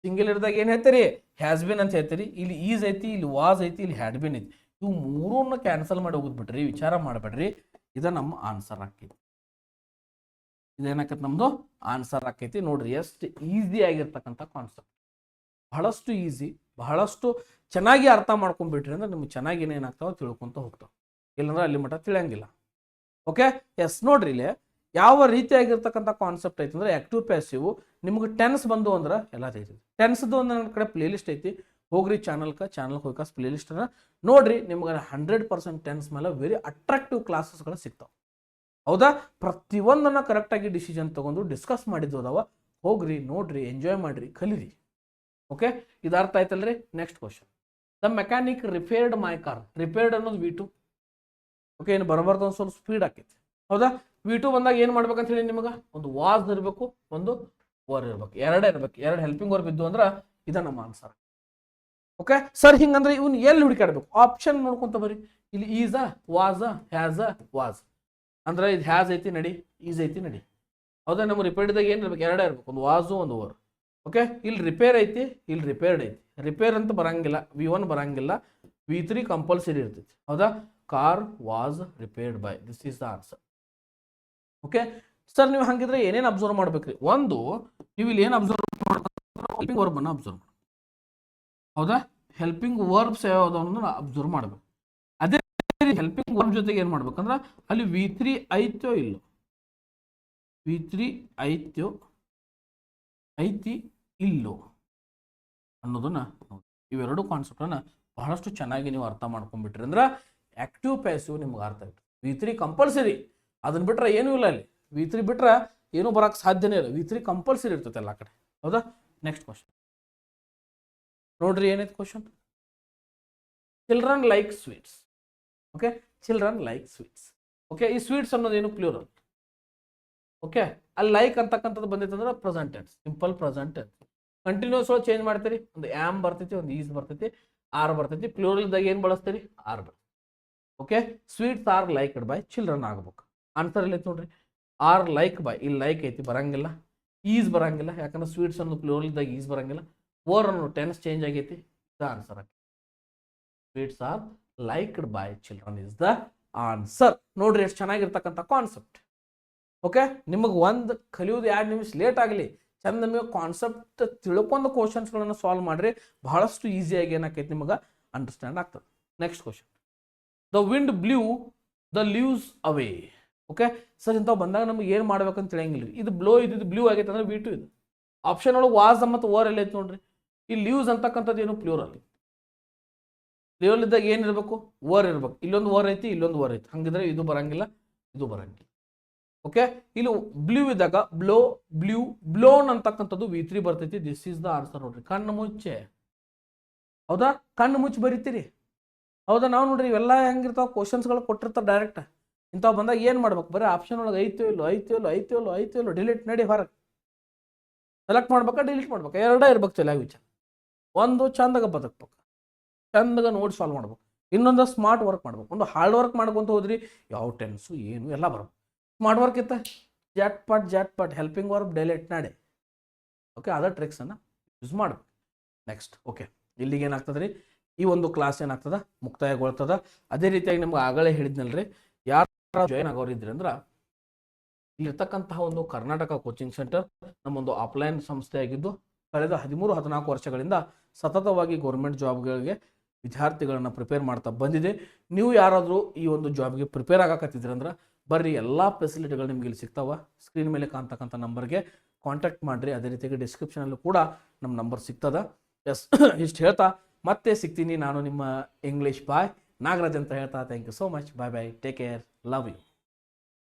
ಸಿಂಗ್ಯುಲರ್ ಇದ್ದಾಗ ಏನು ಹೇಳ್ತೀರಿ? ಹ್ಯಾಸ್ ಬೀನ್ ಅಂತ ಹೇಳ್ತೀರಿ. ಇಲ್ಲಿ ಈಸ್ ಐತಿ, ಇಲ್ಲಿ ವಾಸ್ ಐತಿ, ಇಲ್ಲಿ ಹ್ಯಾಡ್ ಬೀನ್ ಐತಿ. ಇವು ಮೂರನ್ನ ಕ್ಯಾನ್ಸಲ್ ಮಾಡಿ ಹೋಗ್ಬಿಟ್ರಿ, ವಿಚಾರ ಮಾಡಬೇಡ್ರಿ. ಇದು ನಮ್ಮ ಆನ್ಸರ್ ಆಕೈತಿ. ಇದೇನಾಕೈತಿ? ನಮ್ದು ಆನ್ಸರ್ ಆಕೈತಿ. ನೋಡ್ರಿ, ಎಷ್ಟು ಈಸಿ ಆಗಿರ್ತಕ್ಕಂಥ ಕಾನ್ಸೆಪ್ಟ್, ಬಹಳಷ್ಟು ಈಸಿ, ಬಹಳಷ್ಟು ಚೆನ್ನಾಗಿ ಅರ್ಥ ಮಾಡ್ಕೊಂಡ್ಬಿಟ್ರಿ ಅಂದ್ರೆ ನಿಮ್ಗೆ ಚೆನ್ನಾಗಿ ಏನೇನಾಗ್ತಾವ ತಿಳ್ಕೊಂತ ಹೋಗ್ತಾವ. ಇಲ್ಲಾಂದ್ರೆ ಅಲ್ಲಿ ಮಟ್ಟ ತಿಳಿಯಂಗಿಲ್ಲ. ಓಕೆ, ಎಸ್, ನೋಡ್ರಿ ಇಲ್ಲಿ ಯಾವ ರೀತಿಯಾಗಿರ್ತಕ್ಕಂಥ ಕಾನ್ಸೆಪ್ಟ್ ಐತಿ ಅಂದ್ರೆ ಆಕ್ಟಿವ್ ಪ್ಯಾಸಿವ್. ನಿಮ್ಗೆ ಟೆನ್ಸ್ ಬಂದು ಅಂದ್ರೆ ಎಲ್ಲ ಐತಿ. ಟೆನ್ಸ್ದು ಒಂದು ನನ್ನ ಕಡೆ ಪ್ಲೇ ಲಿಸ್ಟ್ ಐತಿ, ಹೋಗ್ರಿ ಚಾನಲ್ಗೆ ಹೋಗಿ ಪ್ಲೇ ಲಿಸ್ಟ್ ನೋಡ್ರಿ. ನಿಮ್ಗೆ 100% ಟೆನ್ಸ್ ಮೇಲೆ ವೆರಿ ಅಟ್ರಾಕ್ಟಿವ್ ಕ್ಲಾಸಸ್ಗಳು ಸಿಗ್ತಾವೆ, ಹೌದಾ? ಪ್ರತಿಯೊಂದನ್ನು ಕರೆಕ್ಟಾಗಿ ಡಿಸಿಷನ್ ತಗೊಂಡು ಡಿಸ್ಕಸ್ ಮಾಡಿದ್ದು ಅದಾವ. ಹೋಗ್ರಿ, ನೋಡ್ರಿ, ಎಂಜಾಯ್ ಮಾಡ್ರಿ, ಕಲೀರಿ. ಓಕೆ, ಇದು ಅರ್ಥ ಆಯ್ತಲ್ರಿ? Next question. The mechanic repaired my car. Repaired ಅನ್ನೋದು V2. ಓಕೆ, ಏನು ಬರಬಾರ್ದು ಒಂದು ಸ್ವಲ್ಪ ಸ್ಪೀಡ್ ಆಕೈತಿ, ಹೌದಾ? V2 ಬಂದಾಗ ಏನು ಮಾಡ್ಬೇಕಂತ ಹೇಳಿ ನಿಮಗೆ? ಒಂದು ವಾಸ್ ಇರಬೇಕು, ಒಂದು ವರ್ ಇರ್ಬೇಕು, ಎರಡೇ ಇರ್ಬೇಕು. ಎರಡು ಹೆಲ್ಪಿಂಗ್ ವರ್ಬ್ ಇದ್ದು ಅಂದ್ರೆ ಇದು ನಮ್ಮ ಆನ್ಸರ್. ಓಕೆ ಸರ್, ಹಿಂಗಂದ್ರೆ ಇವ್ನು ಎಲ್ಲಿ ಹುಡುಕಾಡ್ಬೇಕು? ಆಪ್ಷನ್ ನೋಡ್ಕೊಂತ ಬರ್ರಿ. ಇಲ್ಲಿ ಈಸ, ವಾಸ, ಹ್ಯಾಸ, ವಾಸ್ ಅಂದ್ರೆ ಇದು ಹ್ಯಾಸ್ ಐತಿ ನಡಿ, ಈಸ್ ಐತಿ ನಡಿ, ಹೌದಾ? ನಮ್ಮ ರಿಪೇರ್ಡ್ದಾಗ ಏನು ಇರ್ಬೇಕು? ಎರಡೇ ಇರ್ಬೇಕು, ಒಂದು ವಾಸು, ಒಂದು ವರ್. ಓಕೆ, ಇಲ್ಲಿ ರಿಪೇರ್ ಐತಿ, ಇಲ್ಲಿ ರಿಪೇರ್ಡ್ ಐತಿ. ರಿಪೇರ್ ಅಂತ ಬರಂಗಿಲ್ಲ, V1 ಬರಂಗಿಲ್ಲ, V3 ಕಂಪಲ್ಸರಿ ಇರ್ತೈತಿ, ಹೌದಾ? Car was repaired by. This is the answer. Okay sir, ನೀವು ಹಂಗಿದ್ರೆ ಏನೇನು ಅಬ್ಸರ್ವ್ ಮಾಡ್ಬೇಕ್ರಿ? ಒಂದು, ನೀವು ಇಲ್ಲಿ ಏನು ಅಬ್ಸರ್ವ್ ಹೆಲ್ಪಿಂಗ್ ವರ್ಬನ್ನು ಅಬ್ಸರ್ವ್ ಮಾಡಿ. ಹೌದಾ, ಹೆಲ್ಪಿಂಗ್ ವರ್ಬ್ಸ್ ಯಾವ್ದು ಅನ್ನೋದನ್ನ ಅಬ್ಸರ್ವ್ ಮಾಡಬೇಕು. ಅದೇ ಹೆಲ್ಪಿಂಗ್ ವರ್ಬ್ ಜೊತೆಗೆ ಏನು ಮಾಡ್ಬೇಕಂದ್ರೆ ಅಲ್ಲಿ V3 ಐತೋ ಇಲ್ಲೋ, V3 ಐತಿ ಇಲ್ಲೋ ಅನ್ನೋದನ್ನ ನೋಡಿ. ಇವೆರಡು ಕಾನ್ಸೆಪ್ಟನ್ನು ಬಹಳಷ್ಟು ಚೆನ್ನಾಗಿ ನೀವು ಅರ್ಥ ಮಾಡ್ಕೊಂಡ್ಬಿಟ್ರಿ ಅಂದ್ರೆ ಆಕ್ಟಿವ್ ಪ್ಯಾಸಿವ್ ನಿಮ್ಗೆ ಅರ್ಥ ಆಯ್ತು. V3 ಕಂಪಲ್ಸರಿ, ಅದನ್ನ ಬಿಟ್ರೆ ಏನೂ ಇಲ್ಲ ಅಲ್ಲಿ. V3 ಬಿಟ್ರೆ ಏನೂ ಬರೋಕ್ಕೆ ಸಾಧ್ಯನೇ ಇಲ್ಲ. V3 ಕಂಪಲ್ಸರಿ ಇರ್ತೈತೆ ಎಲ್ಲ ಕಡೆ. ಹೌದಾ, ನೆಕ್ಸ್ಟ್ ಕ್ವಶನ್ ನೋಡ್ರಿ, ಏನೈತೆ question. Children like sweets. Okay, children like sweets. Okay, ಈ ಸ್ವೀಟ್ಸ್ ಅನ್ನೋದೇನು ಪ್ಲೂರಲ್. ಓಕೆ, ಅಲ್ಲಿ ಲೈಕ್ ಅಂತಕ್ಕಂಥದ್ದು ಬಂದಿತ್ತು ಅಂದ್ರೆ present tense, simple present tense. Continuous ಒಳಗೆ ಚೇಂಜ್ ಮಾಡ್ತೀರಿ, ಒಂದು ಆಮ್ ಬರ್ತೈತಿ, ಒಂದು ಈಸ್ ಬರ್ತೈತಿ, ಆರ್ ಬರ್ತೈತಿ. ಪ್ಲೂರಲ್ದಾಗ ಏನು ಬಳಸ್ತೀರಿ, ಆರ್ ಬರ್ತೈತಿ. Okay, sweets are liked by children ಆಗ್ಬೇಕು. ಆನ್ಸರ್ ಇಲ್ಲ ನೋಡ್ರಿ, ಆರ್ ಲೈಕ್ ಬೈ, ಇಲ್ಲಿ ಲೈಕ್ ಐತಿ ಬರಂಗಿಲ್ಲ, ಈಸ್ ಬರಂಗಿಲ್ಲ, ಯಾಕಂದ್ರೆ ಸ್ವೀಟ್ಸ್ ಅನ್ನೋ ಪ್ಲೂರಲ್ದಾಗ ಈಸ್ ಬರಂಗಿಲ್ಲ. ಓರ್ ಅನ್ನೋ ಟೆನ್ಸ್ ಚೇಂಜ್ ಆಗೈತಿ, ಇದು ಆನ್ಸರ್ ಆಗಿ. Sweets are liked by children is the answer. ನೋಡ್ರಿ ಎಷ್ಟು ಚೆನ್ನಾಗಿರ್ತಕ್ಕಂಥ ಕಾನ್ಸೆಪ್ಟ್. ಓಕೆ, ನಿಮಗೆ ಒಂದು ಕಲಿಯೋದು 2 ನಿಮಿಷ ಲೇಟ್ ಆಗಲಿ, ಚಂದ ನಿಮಗೆ ಕಾನ್ಸೆಪ್ಟ್ ತಿಳ್ಕೊಂಡು ಕ್ವಶನ್ಸ್ಗಳನ್ನು ಸಾಲ್ವ್ ಮಾಡಿರಿ, ಬಹಳಷ್ಟು ಈಸಿಯಾಗಿ ಏನಾಕೈತಿ ನಿಮಗೆ ಅಂಡರ್ಸ್ಟ್ಯಾಂಡ್ ಆಗ್ತದೆ. Next question, the wind blue the leaves away. Okay sir, ಇಂಥವು ಬಂದಾಗ ನಮ್ಗೆ ಏನು ಮಾಡ್ಬೇಕಂತ ತಿಳಿಯಂಗಿಲ್ಲ. ಇದು ಬ್ಲೋ ಇದು ಬ್ಲೂ ಆಗೈತೆ ಅಂದ್ರೆ V2 ಇದು. ಆಪ್ಷನ್ ಒಳಗೆ ವಾಸ್ ಮತ್ತು ಓರ್ ಎಲ್ಲ ಐತೆ ನೋಡ್ರಿ. ಈ ಲೀವ್ಸ್ ಅಂತಕ್ಕಂಥದ್ದು ಏನು ಪ್ಲೂರಲ್. ಪ್ಲೂರಲ್ ಇದ್ದಾಗ ಏನಿರಬೇಕು, ಓರ್ ಇರ್ಬೇಕು. ಇಲ್ಲೊಂದು ಓರ್ ಐತಿ, ಇಲ್ಲೊಂದು ಓರ್ ಐತಿ, ಹಂಗಿದ್ರೆ ಇದು ಬರಂಗಿಲ್ಲ, ಇದು ಬರಂಗಿಲ್ಲ. ಓಕೆ, ಇಲ್ಲಿ ಬ್ಲೂ ಇದ್ದಾಗ ಬ್ಲೋ, ಬ್ಲೂ, ಬ್ಲೋನ್ ಅಂತಕ್ಕಂಥದ್ದು V3 ಬರ್ತೈತಿ. ದಿಸ್ ಈಸ್ ದ ಆನ್ಸರ್ ನೋಡ್ರಿ. ಕಣ್ಣು ಮುಚ್ಚೆ, ಹೌದಾ, ಕಣ್ಣು ಮುಚ್ಚಿ ಬರೀತೀರಿ. ಹೌದಾ, ನಾವು ನೋಡ್ರಿ ಇವೆಲ್ಲ ಹೆಂಗಿರ್ತಾವ, ಕ್ವಶನ್ಸ್ಗಳು ಕೊಟ್ಟಿರ್ತಾರೆ ಡೈರೆಕ್ಟ್. ಇಂಥವು ಬಂದಾಗ ಏನು ಮಾಡ್ಬೇಕು, ಬರೀ ಆಪ್ಷನ್ ಒಳಗೆ ಐತೋ ಇಲ್ಲೋ, ಐತೋ ಇಲ್ಲೋ, ಐತೋ ಇಲ್ಲೋ, ಐತೋ ಇಲ್ಲೋ, ಡಿಲೀಟ್ ನಡಿ ಹೊರಗೆ. ಸೆಲೆಕ್ಟ್ ಮಾಡ್ಬೇಕಾ, ಡಿಲೀಟ್ ಮಾಡ್ಬೇಕಾ, ಎರಡೇ ಇರ್ಬೇಕು ತಲೆಯಾಗ ವಿಚಾರ. ಒಂದು ಚಂದಾಗ ಬದುಕ್ಬೇಕು, ಚಂದಾಗ ನೋಡಿ ಸಾಲ್ವ್ ಮಾಡ್ಬೇಕು. ಇನ್ನೊಂದು ಸ್ಮಾರ್ಟ್ ವರ್ಕ್ ಮಾಡ್ಬೇಕು. ಒಂದು ಹಾರ್ಡ್ ವರ್ಕ್ ಮಾಡ್ಕೊಂತ ಹೋದ್ರಿ ಯಾವ ಟೆನ್ಸು ಏನು ಎಲ್ಲ ಬರ್ಬೇಕು. ಸ್ಮಾರ್ಟ್ ವರ್ಕ್ ಇತ್ತ ಜಾಟ್ ಪಟ್ ಹೆಲ್ಪಿಂಗ್ ವರ್ಕ್ ಡಿಲೀಟ್ ನಡೆ. ಓಕೆ, ಅದರ ಟ್ರಿಕ್ಸನ್ನು ಯೂಸ್ ಮಾಡಬೇಕು. ನೆಕ್ಸ್ಟ್ ಓಕೆ, ಇಲ್ಲಿಗೆ ಏನಾಗ್ತದೆ ರೀ, ಈ ಒಂದು ಕ್ಲಾಸ್ ಏನಾಗ್ತದ ಮುಕ್ತಾಯಗೊಳ್ತದ. ಅದೇ ರೀತಿಯಾಗಿ ನಿಮ್ಗೆ ಆಗಲೇ ಹೇಳಿದ್ನಲ್ರಿ, ಯಾರು ಜಾಯ್ನ್ ಆಗೋರಿದ್ರಿ ಅಂದ್ರೆ ಇಲ್ಲಿರ್ತಕ್ಕಂತಹ ಒಂದು ಕರ್ನಾಟಕ ಕೋಚಿಂಗ್ ಸೆಂಟರ್ ನಮ್ಮೊಂದು ಆಫ್ಲೈನ್ ಸಂಸ್ಥೆ ಆಗಿದ್ದು ಕಳೆದ 13-14 ವರ್ಷಗಳಿಂದ ಸತತವಾಗಿ ಗೌರ್ಮೆಂಟ್ ಜಾಬ್ಗಳಿಗೆ ವಿದ್ಯಾರ್ಥಿಗಳನ್ನ ಪ್ರಿಪೇರ್ ಮಾಡ್ತಾ ಬಂದಿದೆ. ನೀವು ಯಾರಾದರೂ ಈ ಒಂದು ಜಾಬ್ಗೆ ಪ್ರಿಪೇರ್ ಆಗಕತ್ತಿದ್ರಿ ಅಂದ್ರೆ ಬರ್ರಿ, ಎಲ್ಲ ಫೆಸಿಲಿಟಿಗಳು ನಿಮ್ಗೆ ಇಲ್ಲಿ ಸಿಗ್ತಾವ. ಸ್ಕ್ರೀನ್ ಮೇಲೆ ಕಾಣ್ತಕ್ಕಂಥ ನಂಬರ್ಗೆ ಕಾಂಟ್ಯಾಕ್ಟ್ ಮಾಡಿರಿ. ಅದೇ ರೀತಿಯಾಗಿ ಡಿಸ್ಕ್ರಿಪ್ಷನಲ್ಲೂ ಕೂಡ ನಮ್ಮ ನಂಬರ್ ಸಿಗ್ತದ. ಎಸ್, ಇಷ್ಟು ಹೇಳ್ತಾ ಮತ್ತೆ ಸಿಗ್ತೀನಿ ನಾನು, ನಿಮ್ಮ ಇಂಗ್ಲೀಷ್ ಬಾಯ್ ನಾಗರಾಜ್ ಅಂತ ಹೇಳ್ತಾ. Thank you so much. Bye bye, take care, love you.